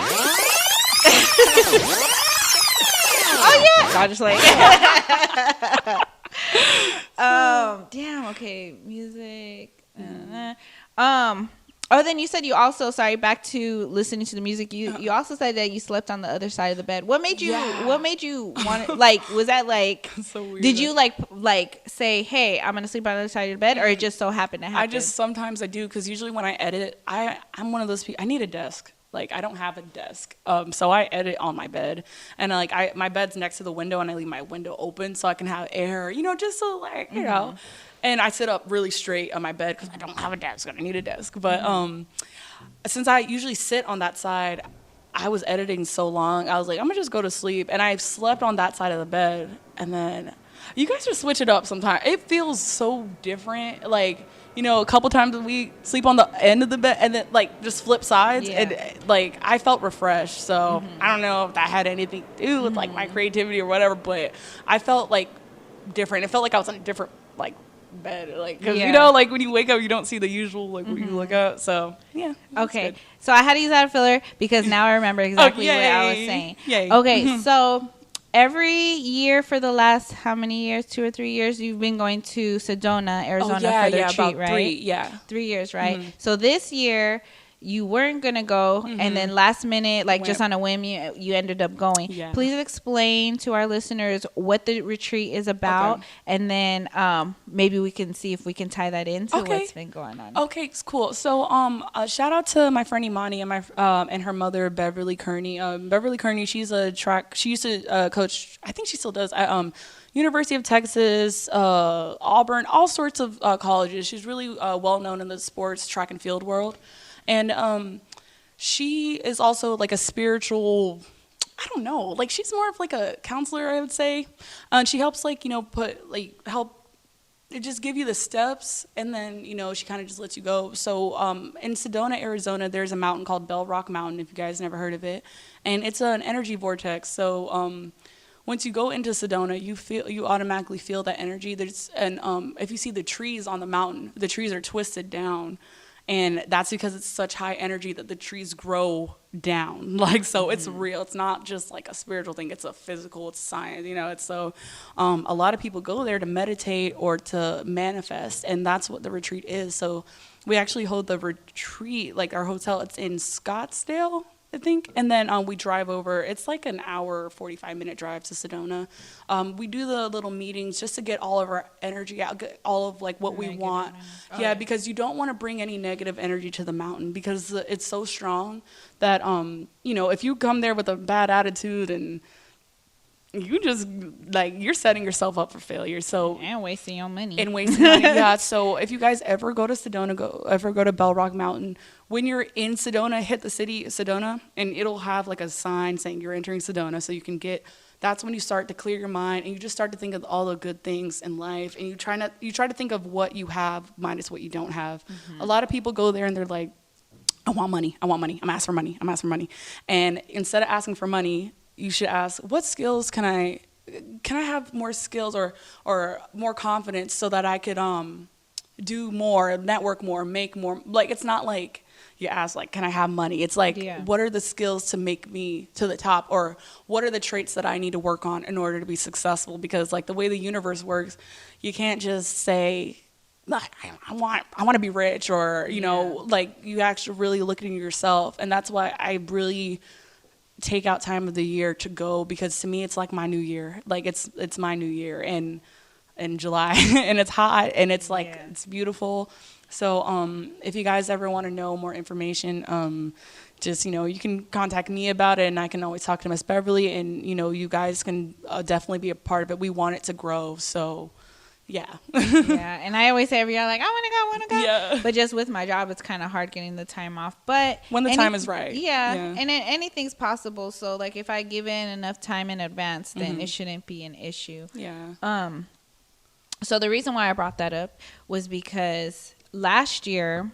Oh yeah, I'll just like. Damn. Okay, music. Oh, then you said you also, sorry, back to listening to the music. You also said that you slept on the other side of the bed. What made you? Yeah. What made you want it? Like, was that like? So weird. Did you like say, "Hey, I'm gonna sleep on the other side of the bed," or it just so happened to happen? Sometimes I do, because usually when I edit, I'm one of those people. I need a desk. Like, I don't have a desk, so I edit on my bed, and like my bed's next to the window, and I leave my window open so I can have air, just so like know. And I sit up really straight on my bed because I don't have a desk and I need a desk. But since I usually sit on that side, I was editing so long, I was like, I'm gonna just go to sleep, and I slept on that side of the bed, and then you guys just switch it up sometimes. It feels so different, like. A couple times a week, sleep on the end of the bed and then like just flip sides. Yeah. And like I felt refreshed. So I don't know if that had anything to do with like my creativity or whatever, but I felt like different. It felt like I was on a different like bed. Like, cause like when you wake up, you don't see the usual, like when you look up. So yeah. Okay. So I had to use that filler because now I remember exactly what I was saying. Yay. Okay. So every year for the last how many years? 2 or 3 years, you've been going to Sedona, Arizona for the retreat, about right? 3 years, right? So this year you weren't gonna go, and then last minute, like just on a whim, you ended up going. Yeah. Please explain to our listeners what the retreat is about, and then maybe we can see if we can tie that into what's been going on. Okay, it's cool. So shout out to my friend Imani and and her mother Beverly Kearney. Beverly Kearney, she's a track. She used to coach. I think she still does. At, University of Texas, Auburn, all sorts of colleges. She's really well known in the sports track and field world. And she is also like a spiritual, I don't know, like she's more of like a counselor, I would say. And she helps like, help just give you the steps, and then, she kind of just lets you go. So in Sedona, Arizona, there's a mountain called Bell Rock Mountain, if you guys never heard of it. And it's an energy vortex. So once you go into Sedona, you automatically feel that energy. If you see the trees on the mountain, the trees are twisted down. And that's because it's such high energy that the trees grow down. Like, so it's real. It's not just like a spiritual thing. It's a physical, it's science, It's so, a lot of people go there to meditate or to manifest. And that's what the retreat is. So we actually hold the retreat, like our hotel, it's in Scottsdale, I think. And then we drive over. It's like an hour, 45-minute drive to Sedona. We do the little meetings just to get all of our energy out, get all of like what we want. Because you don't want to bring any negative energy to the mountain, because it's so strong that, if you come there with a bad attitude, and you just like, you're setting yourself up for failure. So and wasting your money. Yeah. So if you guys ever go to Sedona, go to Bell Rock Mountain. When you're in Sedona, hit the city Sedona, and it'll have like a sign saying you're entering Sedona, so you can that's when you start to clear your mind, and you just start to think of all the good things in life, and you try to think of what you have minus what you don't have. A lot of people go there and they're like, I want money, I'm asking for money. And instead of asking for money, you should ask, what skills can I have more skills or more confidence so that I could do more, network more, make more. Like, it's not like you ask, like, can I have money? It's like, what are the skills to make me to the top? Or what are the traits that I need to work on in order to be successful? Because, like, the way the universe works, you can't just say, I want to be rich, or, like, you actually really look at yourself. And that's why I really take out time of the year to go, because to me, it's like my new year. Like, it's my new year in July, and it's hot, and it's like, it's beautiful. So if you guys ever want to know more information, just, you can contact me about it, and I can always talk to Miss Beverly, and, you guys can definitely be a part of it. We want it to grow. So, yeah. And I always say every year, like, I want to go. Yeah. But just with my job, it's kind of hard getting the time off. But when the time is right. And anything's possible. So, like, if I give in enough time in advance, then it shouldn't be an issue. Yeah. So the reason why I brought that up was because last year,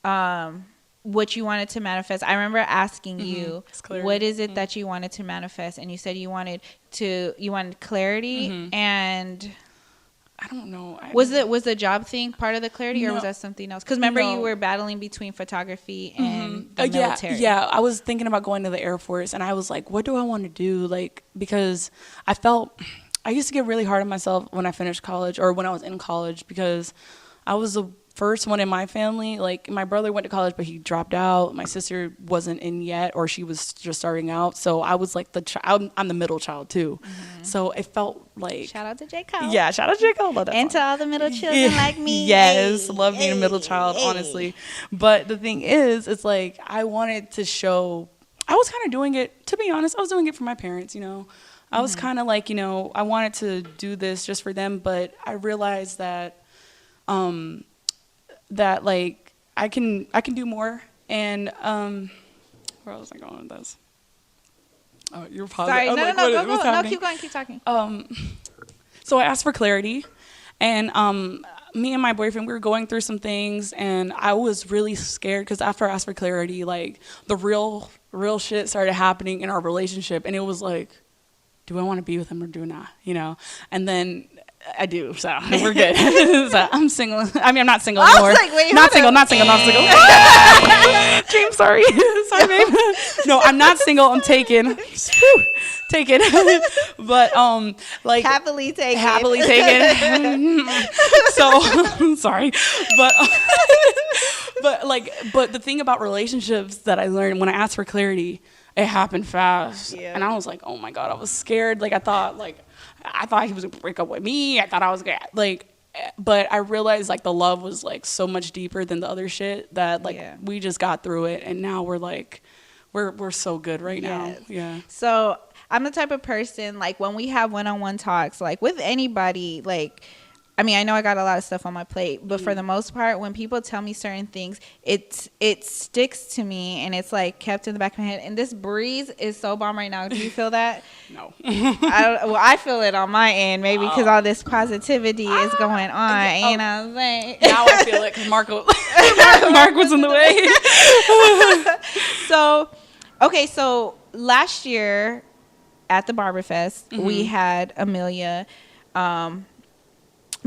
what you wanted to manifest, I remember asking you, what is it that you wanted to manifest? And you said you wanted clarity, and I don't know. Was the job thing part of the clarity, or was that something else? Because remember, you were battling between photography and the military. Yeah, I was thinking about going to the Air Force, and I was like, what do I want to do? Like, because I used to get really hard on myself when I finished college, or when I was in college, because I was first one in my family. Like, my brother went to college, but he dropped out. My sister wasn't in yet, or she was just starting out. So I was like I'm the middle child too. So it felt like, Shout out to J. Cole. yeah, shout out to J. Cole. Love that And to song. all the middle children like me. Yes, Hey, love being a middle child, hey. honestly. But the thing is, it's like I wanted to show. I was kind of doing it, to be honest. I was doing it for my parents, you know. I was kind of like, you know, I wanted to do this just for them, but I realized that, that like I can do more. And where was I going with this? Oh, you're pausing. Sorry, I was no, like, no, what- go, what's go. No, happening? keep going, keep talking. So I asked for clarity, and me and my boyfriend, we were going through some things, and I was really scared because after I asked for clarity, like the real shit started happening in our relationship, and it was like, do I want to be with him or do I not? You know, and then I do, so we're good. So I'm single. I mean, I'm not single anymore. like, wait, not hold single, up. not single. James, sorry, sorry, babe. No, I'm not single. I'm taken. Taken. But like Happily taken. happily taken. So sorry, but the thing about relationships that I learned when I asked for clarity, it happened fast. Yeah. And I was like, oh my God, I was scared. Like I thought he was gonna break up with me. I thought I was gonna but I realized like the love was like so much deeper than the other shit that like we just got through it, and now we're like we're so good right now. Yeah. So I'm the type of person, like, when we have one-on-one talks, like, with anybody, like, I mean, I know I got a lot of stuff on my plate, but for the most part, when people tell me certain things, it sticks to me, and it's, like, kept in the back of my head. And this breeze is so bomb right now. Do you feel that? No. I feel it on my end, maybe because all this positivity is going on. You know what I'm saying? Now I feel it because Mark was in the way. So, okay, so last year at the Barber Fest, we had Amelia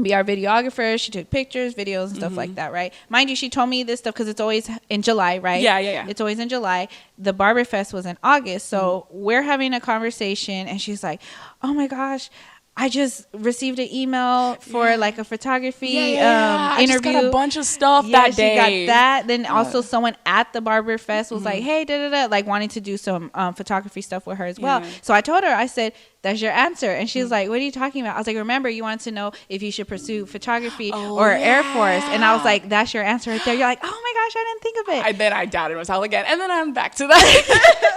be our videographer. She took pictures, videos, and stuff like that, right? Mind you, she told me this stuff because it's always in July, right? Yeah. It's always in July. The Barber Fest was in August. So we're having a conversation, and she's like, oh my gosh, I just received an email for like a photography interview. I just got a bunch of stuff that day. She got that. Then also someone at the Barber Fest was like, hey, like wanting to do some photography stuff with her as well. So I told her, I said, that's your answer. And she was like, what are you talking about? I was like, remember, you wanted to know if you should pursue photography or Air Force. And I was like, that's your answer right there. You're like, oh my gosh, I didn't think of it. Then I doubted myself again. And then I'm back to that.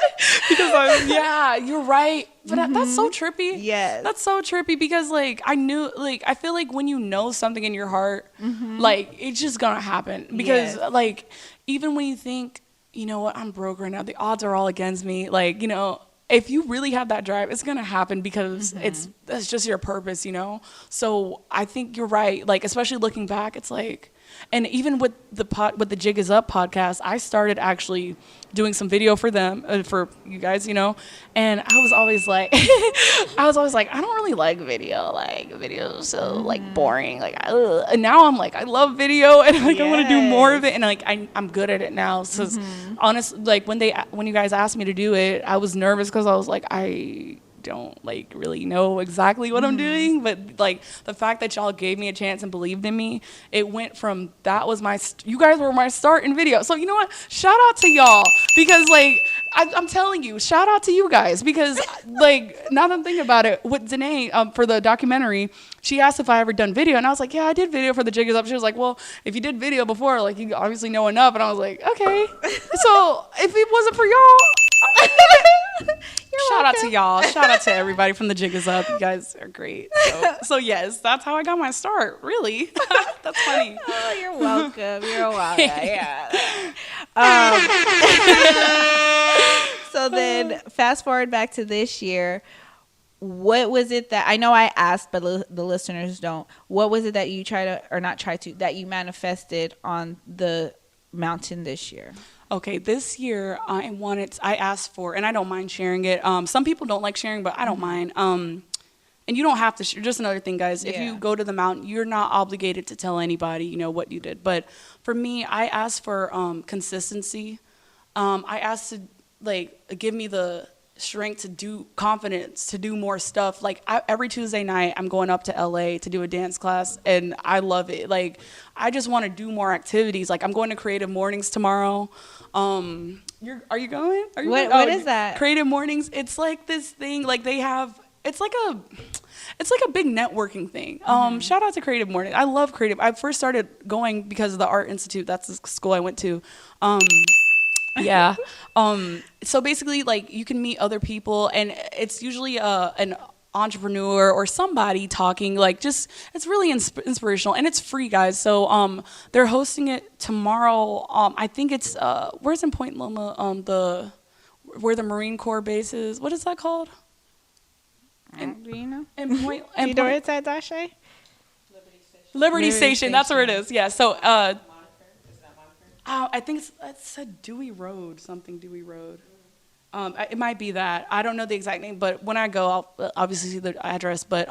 Because you're right. But that's so trippy. Yes. That's so trippy because like I feel like when you know something in your heart, like it's just gonna happen. Because like even when you think, you know what, I'm broke right now, the odds are all against me. Like, you know, if you really have that drive, it's gonna happen because that's just your purpose, you know? So I think you're right. Like, especially looking back, it's like, and even with the Jig Is Up podcast, I started actually doing some video for them, for you guys, you know, and I was always like, I don't really like video. Like, video is so like boring. Like, and now I'm like, I love video, and like I want to do more of it, and like I'm good at it now. So honestly, like when you guys asked me to do it, I was nervous because I was like, I don't like really know exactly what I'm doing, but like the fact that y'all gave me a chance and believed in me, it went from that was you guys were my start in video. So you know what, shout out to y'all, because like I'm telling you, shout out to you guys, because like now that I'm thinking about it, with Danae for the documentary, she asked if I ever done video, and I was like, yeah, I did video for the Jig Is Up. She was like, well, if you did video before, like you obviously know enough. And I was like, okay. So if it wasn't for y'all, shout out to y'all. Shout out to everybody from the Jig Is Up. You guys are great. So yes, that's how I got my start. Really, that's funny. Oh, you're welcome. You're welcome. Yeah. So then, fast forward back to this year. What was it that, I know I asked, but the listeners don't. What was it that you that you manifested on the mountain this year? Okay, this year I asked for, and I don't mind sharing it. Some people don't like sharing, but I don't mind. And you don't have to share. Just another thing, guys. If you go to the mountain, you're not obligated to tell anybody, you know, what you did. But for me, I asked for consistency. I asked to like give me the strength to do confidence to do more stuff. Like every Tuesday night I'm going up to LA to do a dance class, and I love it. Like I just want to do more activities. Like I'm going to Creative Mornings tomorrow. Are you going? What is that? Creative Mornings. It's like this thing. Like they have. It's like a big networking thing. Shout out to Creative Morning. I love creative. I first started going because of the Art Institute. That's the school I went to. Yeah. So basically, like, you can meet other people, and it's usually an entrepreneur or somebody talking. Like, just it's really inspirational, and it's free, guys. So they're hosting it tomorrow. I think it's where's in Point Loma? Where the Marine Corps base is. What is that called? Do you know? In Point. Do you know where it's at, Dashe? Liberty Station. That's where it is. Yeah. So. I think it said Dewey Road, something Dewey Road. It might be that. I don't know the exact name, but when I go, I'll obviously see the address. But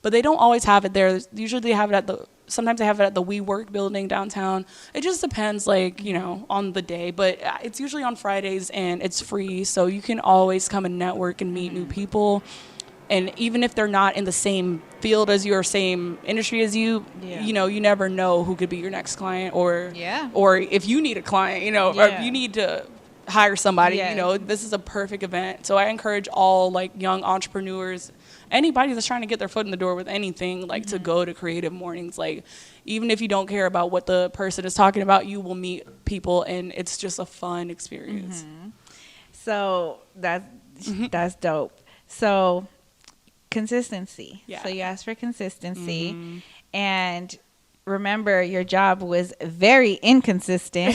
they don't always have it there. Usually they have it sometimes they have it at the WeWork building downtown. It just depends, like, on the day. But it's usually on Fridays, and it's free, so you can always come and network and meet new people. And even if they're not in the same field as you or same industry as you, you never know who could be your next client, or if you need a client, or if you need to hire somebody, this is a perfect event. So I encourage all, like, young entrepreneurs, anybody that's trying to get their foot in the door with anything, like, to go to Creative Mornings. Like, even if you don't care about what the person is talking about, you will meet people, and it's just a fun experience. So that's dope. So consistency. So you asked for consistency, and remember, your job was very inconsistent.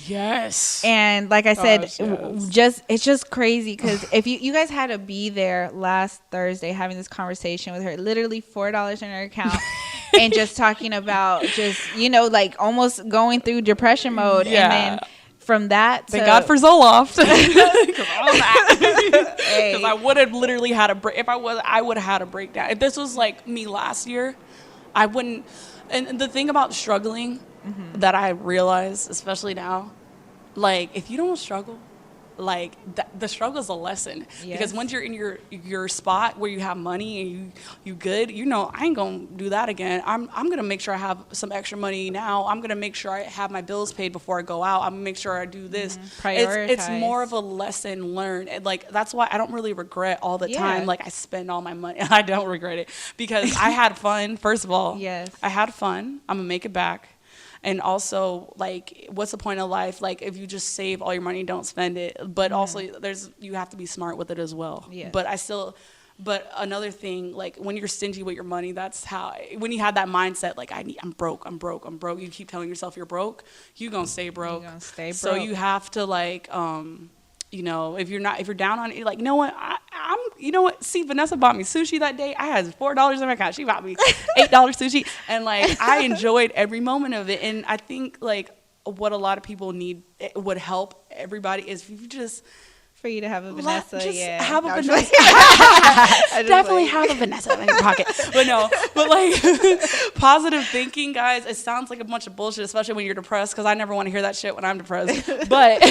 Yes. And like I said, it's just crazy, because if you guys had to be there last Thursday having this conversation with her, literally $4 in her account, and just talking about just like almost going through depression mode, and then from that to... Thank God for Zoloft. Because I would have literally had a break. If I would have had a breakdown. If this was like me last year, I wouldn't. And the thing about struggling that I realize, especially now, like, if you don't struggle, like, the struggle is a lesson. Because once you're in your spot where you have money and you good, I ain't gonna do that again. I'm gonna make sure I have some extra money now. I'm gonna make sure I have my bills paid before I go out. I'm gonna make sure I do this. Prioritize. It's more of a lesson learned. And, like, that's why I don't really regret all the time. Like, I spend all my money. I don't regret it, because I had fun. First of all, I had fun. I'm gonna make it back. And also, like, what's the point of life? Like, if you just save all your money, don't spend it. But also, you have to be smart with it as well. But another thing, like, when you're stingy with your money, that's how, when you have that mindset, like, I'm broke, you keep telling yourself you're broke, you're going to stay broke. So you have to, like, if you're down on it, like, you know what, see, Vanessa bought me sushi that day. I had $4 in my account. She bought me $8 sushi. And, like, I enjoyed every moment of it. And I think, like, what a lot of people need, it would help everybody, is if you just... For you to have a Vanessa, have a Vanessa. Definitely have a Vanessa in your pocket. But like, positive thinking, guys, it sounds like a bunch of bullshit, especially when you're depressed, because I never want to hear that shit when I'm depressed. But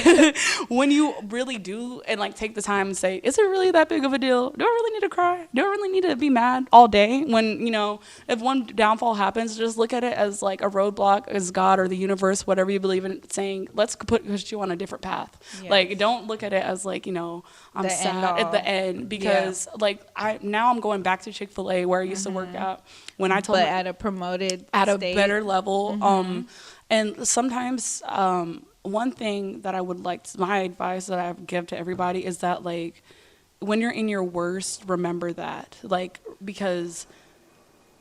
when you really do, and, like, take the time and say, is it really that big of a deal? Do I really need to cry? Do I really need to be mad all day? When, if one downfall happens, just look at it as, like, a roadblock, as God or the universe, whatever you believe in, saying, let's put you on a different path. Like, don't look at it as, like, I'm sad at the end, because like I'm going back to Chick-fil-A where I used to work at, when I told but at a promoted at state. A better level. And sometimes one thing that I would like my advice that I give to everybody is that, like, when you're in your worst, remember that, like, because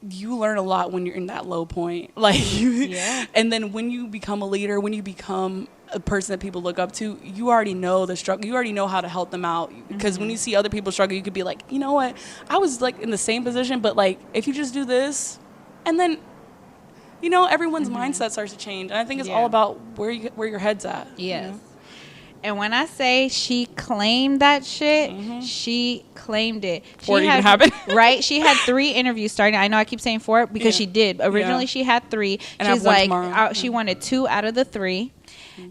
you learn a lot when you're in that low point, like, and then when you become a leader, when you become a person that people look up to, you already know the struggle, you already know how to help them out, because when you see other people struggle, you could be like, you know what, I was, like, in the same position, but, like, if you just do this, and then everyone's mindset starts to change. And I think it's all about where your head's at. And when I say she claimed that shit, she claimed it. Before She it had, even happened. right? She had 3 interviews starting. I know I keep saying 4 because Yeah. she did. Originally, Yeah. she had 3. And I have She's one like, tomorrow. she wanted 2 out of the 3.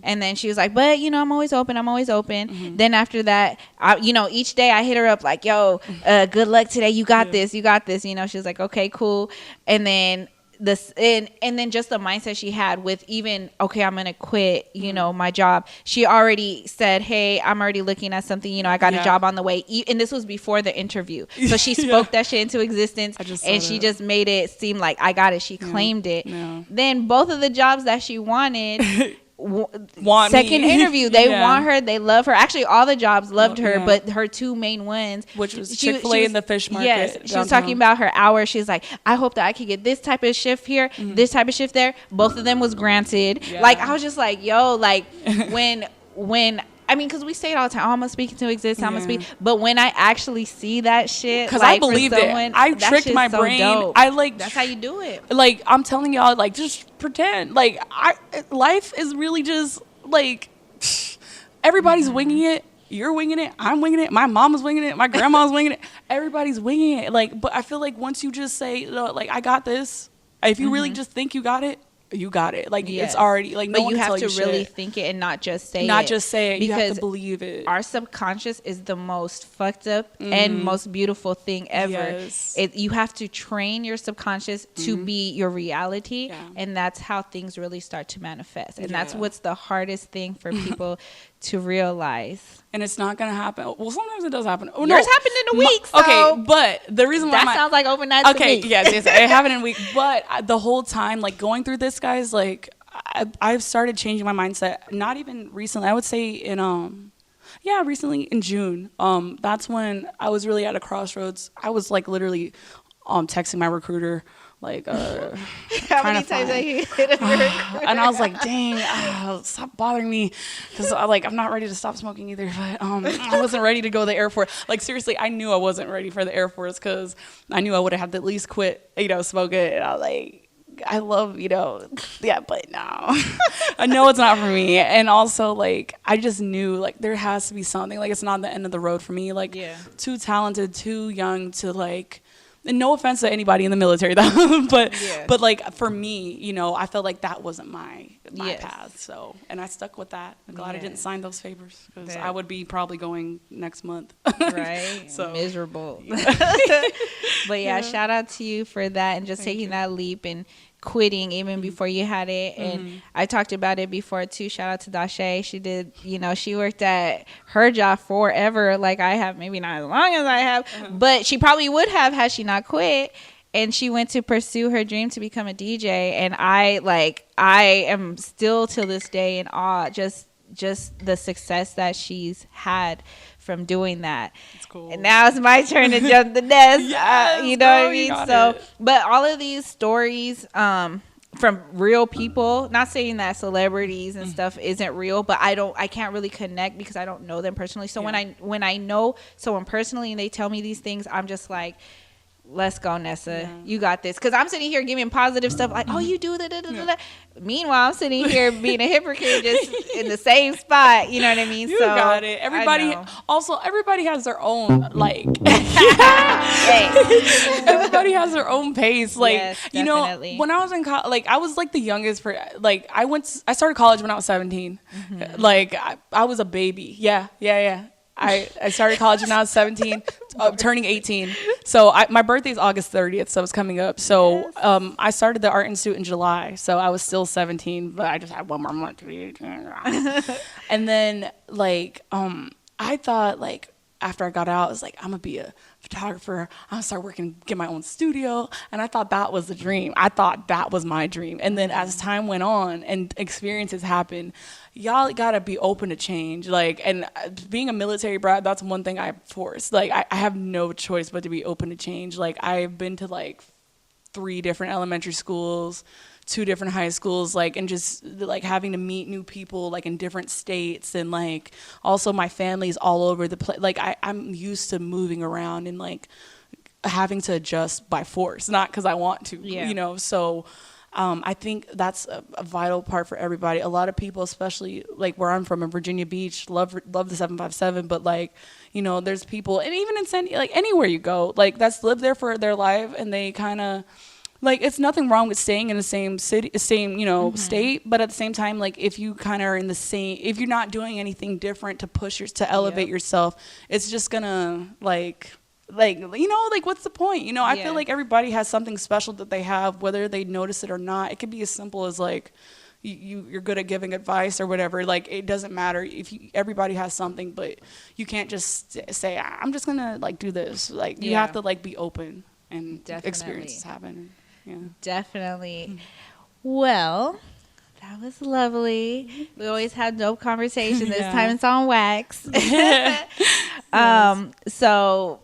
And then she was like, but, you know, I'm always open. I'm always open. Then after that, you know, each day I hit her up like, yo, good luck today. You got this. You got this. You know, she was like, okay, cool. And then and then just the mindset she had with even, okay, I'm gonna quit, you know, my job. She already said, hey, I'm already looking at something, you know, I got a job on the way. And this was before the interview, so she spoke that shit into existence, and she just made it seem like I got it. She claimed it. Then both of the jobs that she wanted second interview, they want her, they love her. Actually, all the jobs loved her, but her 2 main ones, which was Chick-fil-A and the fish market. Yes, she downtown. was talking about her hours. She's like, I hope that I could get this type of shift here, this type of shift there. Both of them was granted. Like, I was just like, yo, like when I mean, because we say it all the time, oh, I'm gonna speak into existence, I'm gonna speak. But when I actually see that shit, because like, I believed it, I tricked my brain. Dope. I like, that's how you do it. Like, I'm telling y'all, like, just pretend. Like, life is really just like everybody's winging it. You're winging it. I'm winging it. My mom was winging it. My grandma's winging it. Everybody's winging it. Like, but I feel like once you just say, like, I got this. If you really just think you got it, you got it. Like, it's already, like, no but one you can have tell to you really shit. think it and not just say it. Not just say it. You have Because to believe it. our subconscious is the most fucked up and most beautiful thing ever. Yes. You have to train your subconscious to be your reality, and that's how things really start to manifest. And that's what's the hardest thing for people to realize. And it's not gonna happen. Well, sometimes it does happen. Oh, Yours happened in a week. So okay, but the reason why that sounds like overnight to me. yes, it happened in a week. But the whole time, like, going through this, guys, like, I've started changing my mindset. Not even recently. I would say in recently in June. That's when I was really at a crossroads. I was like literally texting my recruiter. Like, how many times I hit him? And I was like, dang, stop bothering me, because I'm not ready to stop smoking either. But I wasn't ready to go to the Air Force. Like, seriously, I knew I wasn't ready for the Air Force, because I knew I would have had to at least quit, smoking. And I was like, I love, but no, I know it's not for me. And also, like, I just knew, like, there has to be something. Like, it's not the end of the road for me. Like, too talented, too young to, like. And no offense to anybody in the military, though, but like, for me, I felt like that wasn't my path. So, and I stuck with that. I'm glad I didn't sign those favors, because I would be probably going next month. Right? So miserable. But shout out to you for that, and just taking that leap and quitting even before you had it. And I talked about it before too. Shout out to Dashe. She did, she worked at her job forever, like I have, maybe not as long as I have, but she probably would have had she not quit. And she went to pursue her dream to become a DJ. And I am still till this day in awe, just the success that she's had from doing that. It's cool. And now it's my turn to jump the nest. Yes, you know what I mean? So, but all of these stories from real people, not saying that celebrities and stuff isn't real, but I can't really connect because I don't know them personally. So when I know someone personally and they tell me these things, I'm just like, let's go, Nessa. You got this. Because I'm sitting here giving positive stuff like, oh, you do that. Meanwhile, I'm sitting here being a hypocrite, just in the same spot. You know what I mean? You got it. Everybody has their own, like, everybody has their own pace. Like, yes, definitely. When I was in college, like, I was like the youngest for, like, I started college when I was 17. Like, I was a baby. Yeah. I started college when I was 17, turning 18. So my birthday is August 30th, so it's coming up. So I started the Art Institute in July, so I was still 17, but I just had one more month to be 18. And then, like, I thought, like, after I got out, I was like, I'm going to be a photographer. I'm going to start working, get my own studio. And I thought that was the dream. I thought that was my dream. And then as time went on and experiences happened, y'all got to be open to change. Like, and being a military brat, that's one thing I forced. Like, I have no choice but to be open to change. Like, I've been to, like, 3 different elementary schools, 2 different high schools, like, and just like having to meet new people, like, in different states. And like, also my family's all over the place. Like, I'm used to moving around and like having to adjust by force, not because I want to, so I think that's a vital part for everybody. A lot of people, especially like where I'm from in Virginia Beach, love the 757, but like, you know, there's people, and even in like anywhere you go, like that's lived there for their life, and they kind of like, it's nothing wrong with staying in the same city, same, you know, state, but at the same time, like if you kind of are in the same, if you're not doing anything different to push to elevate yourself, it's just gonna like you know, like what's the point? You know, I feel like everybody has something special that they have, whether they notice it or not. It could be as simple as like you're good at giving advice or whatever. Like it doesn't matter if everybody has something, but you can't just say I'm just gonna like do this. Like you have to like be open and experiences happen. Yeah, definitely. Well, that was lovely. We always have dope conversation. This time it's on wax. So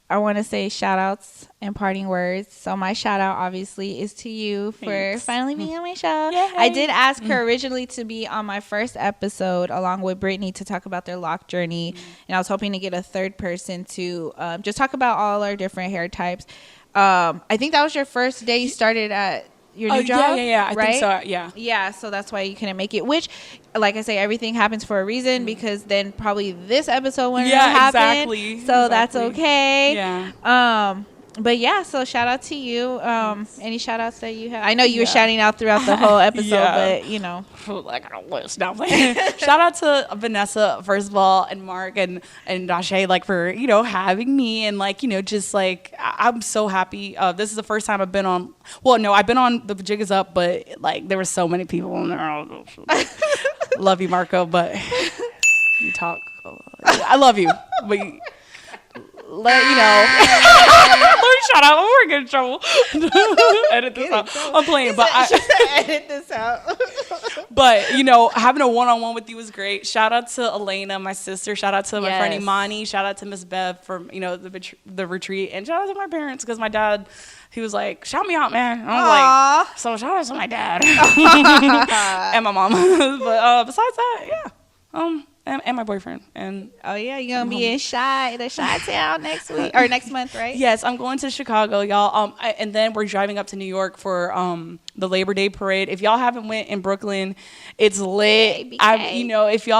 I want to say shout outs and parting words. So my shout out obviously is to you for finally being on my show. Yay. I did ask her originally to be on my first episode along with Brittany to talk about their lock journey. And I was hoping to get a third person to just talk about all our different hair types. I think that was your first day you started at your new job. Yeah. Right? I think so. Yeah. So that's why you couldn't make it. Which, like I say, everything happens for a reason because then probably this episode wouldn't happen. Exactly. So that's okay. Yeah. But yeah, so shout out to you. Any shout outs that you have? I know you were shouting out throughout the whole episode, but you know. Like a list now. Shout out to Vanessa, first of all, and Mark and Dashe, like for, you know, having me and like, you know, just like I'm so happy. This is the first time I've been on, well, no, I've been on the Jig Is Up, but like there were so many people on there. Love you, Marco, but you talk. I love you, but let you know. Let me shout out. We're getting in trouble. Edit this out. I'm playing, but edit this out. But you know, having a one-on-one with you was great. Shout out to Elena, my sister. Shout out to my friend Imani. Shout out to Miss Bev for, you know, the retreat, and shout out to my parents because my dad, he was like, shout me out, man. And I was like, so shout out to my dad and my mom. But besides that, and my boyfriend. And you're gonna be in the Chi Town next week or next month, right? Yes, I'm going to Chicago, y'all. And then we're driving up to New York for the Labor Day parade. If y'all haven't went in Brooklyn, it's lit. You know, if you're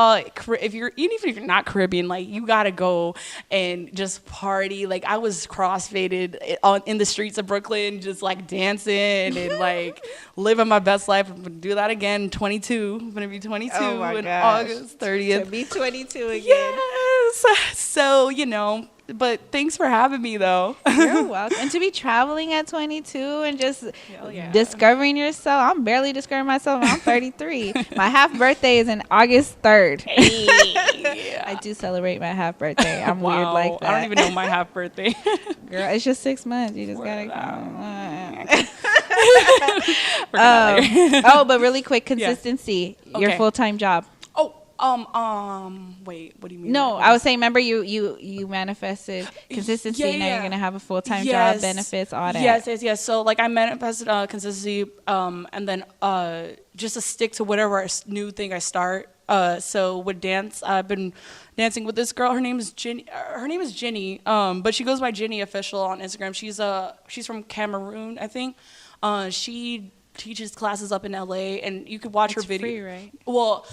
not Caribbean, like you gotta go and just party. Like I was crossfaded in the streets of Brooklyn, just like dancing and like living my best life. I'm gonna do that again. 22. I'm gonna be 22 in August 30th. Be 22 again. Yes. So, you know, but thanks for having me though. You're welcome. And to be traveling at 22 and just discovering yourself. I'm barely discovering myself. I'm 33. My half birthday is in August 3rd. Hey. I do celebrate my half birthday. I'm weird like that. I don't even know my half birthday. Girl, it's just 6 months. You just gotta but really quick, consistency. Your full-time job. Wait, what do you mean? No, I was saying, remember you manifested consistency. Now you're going to have a full-time job, benefits, all that. Yes. So like I manifested consistency, and then just to stick to whatever new thing I start. So with dance, I've been dancing with this girl. Her name is Ginny. But she goes by Ginny Official on Instagram. She's from Cameroon, I think. She teaches classes up in LA, and you could watch her video. Free, right? Well,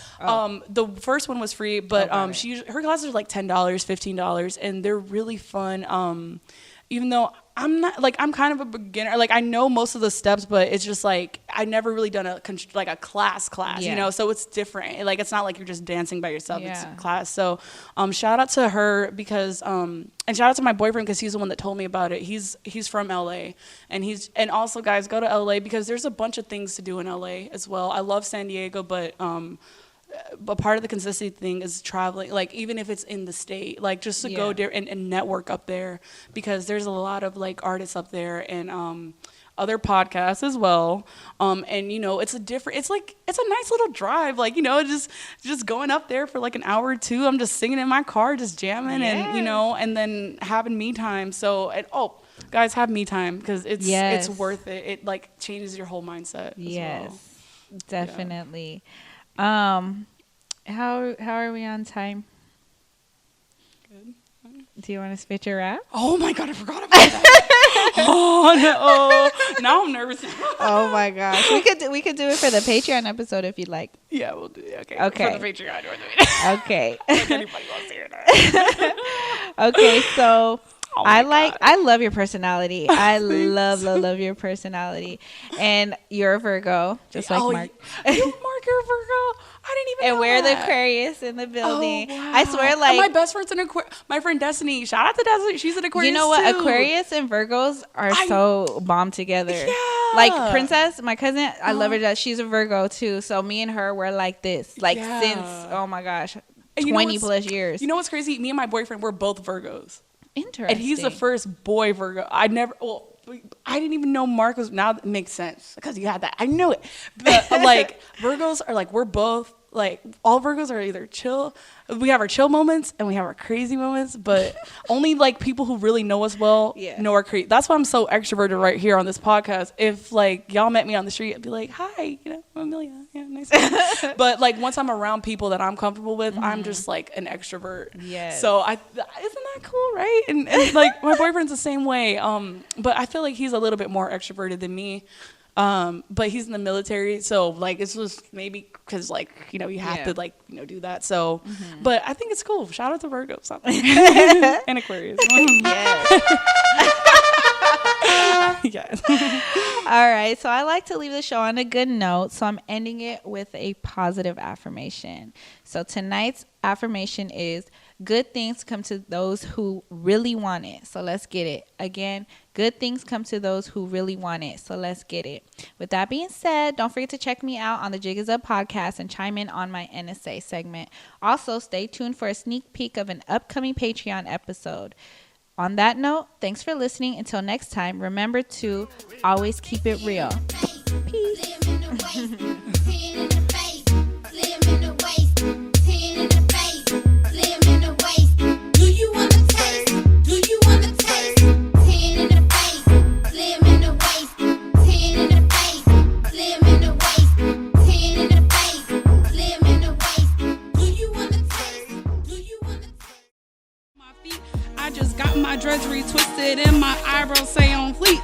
the first one was free, but her classes are like $10, $15, and they're really fun. Even though I'm kind of a beginner. Like I know most of the steps, but it's just like I never really done a class, you know. So it's different. Like it's not like you're just dancing by yourself. Yeah. It's a class. So shout out to her because and shout out to my boyfriend because he's the one that told me about it. He's from LA, and also guys, go to LA because there's a bunch of things to do in LA as well. I love San Diego, but part of the consistency thing is traveling, like even if it's in the state, like just to go there and network up there because there's a lot of like artists up there and other podcasts as well. And you know, it's a nice little drive, like, you know, just going up there for like an hour or two. I'm just singing in my car, just jamming and, you know, and then having me time. So, guys, have me time because it's worth it. It like changes your whole mindset. Yes, well. Definitely. Yeah. How are we on time? Good. Do you want to spit your rap? Oh my God, I forgot about that. Oh no! Now I'm nervous. Oh my gosh, we could do it for the Patreon episode if you'd like. Yeah, we'll do it. Okay. Okay. For the Patreon or the Okay. if anybody wants to hear that. Okay, so Oh my I love your personality. I love your personality, and you're a Virgo, just like Mark. Mark, you're a Virgo. I didn't even And know we're the that. Aquarius in the building. Oh, wow. I swear, like, and my best friend's an Aquarius. My friend Destiny. Shout out to Destiny. She's an Aquarius. you know what? too. Aquarius and Virgos are so bombed together. Yeah. Like Princess, my cousin, I love her. That she's a Virgo too. So me and her were like this, like Yeah. since oh my gosh, And you know 20 what's- plus years. You know what's crazy? Me and my boyfriend, we're both Virgos. Interesting. And he's the first boy Virgo. I didn't even know Mark was. Now it makes sense because you had that. I knew it. But like Virgos are like, we're both like, all Virgos are either chill. We have our chill moments and we have our crazy moments, but only like people who really know us well know our crazy. That's why I'm so extroverted right here on this podcast. If like y'all met me on the street, I'd be like, hi, I'm Amelia. Yeah, nice to meet you. But like once I'm around people that I'm comfortable with, I'm just like an extrovert. Yes. So isn't that cool, right? And like my boyfriend's the same way. But I feel like he's a little bit more extroverted than me. But he's in the military, so like it's just maybe because like you have to like do that. So, but I think it's cool. Shout out to Virgos and Aquarius. Yes. Yes. All right. So I like to leave the show on a good note. So I'm ending it with a positive affirmation. So tonight's affirmation is good things come to those who really want it. So let's get it. Again, good things come to those who really want it. So let's get it. With that being said, don't forget to check me out on the Jig Is Up podcast and chime in on my NSA segment. Also, stay tuned for a sneak peek of an upcoming Patreon episode. On that note, thanks for listening. Until next time, remember to always keep it real. Peace. I just got my drudgery twisted and my eyebrows say on fleek.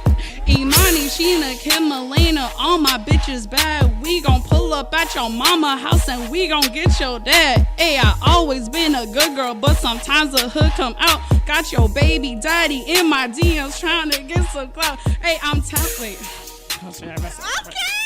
Imani, Sheena, Kim, Melena, all my bitches bad. We gon' pull up at your mama house and we gon' get your dad. Hey, I always been a good girl, but sometimes the hood come out. Got your baby daddy in my DMs trying to get some clout. Hey, I'm wait. Okay.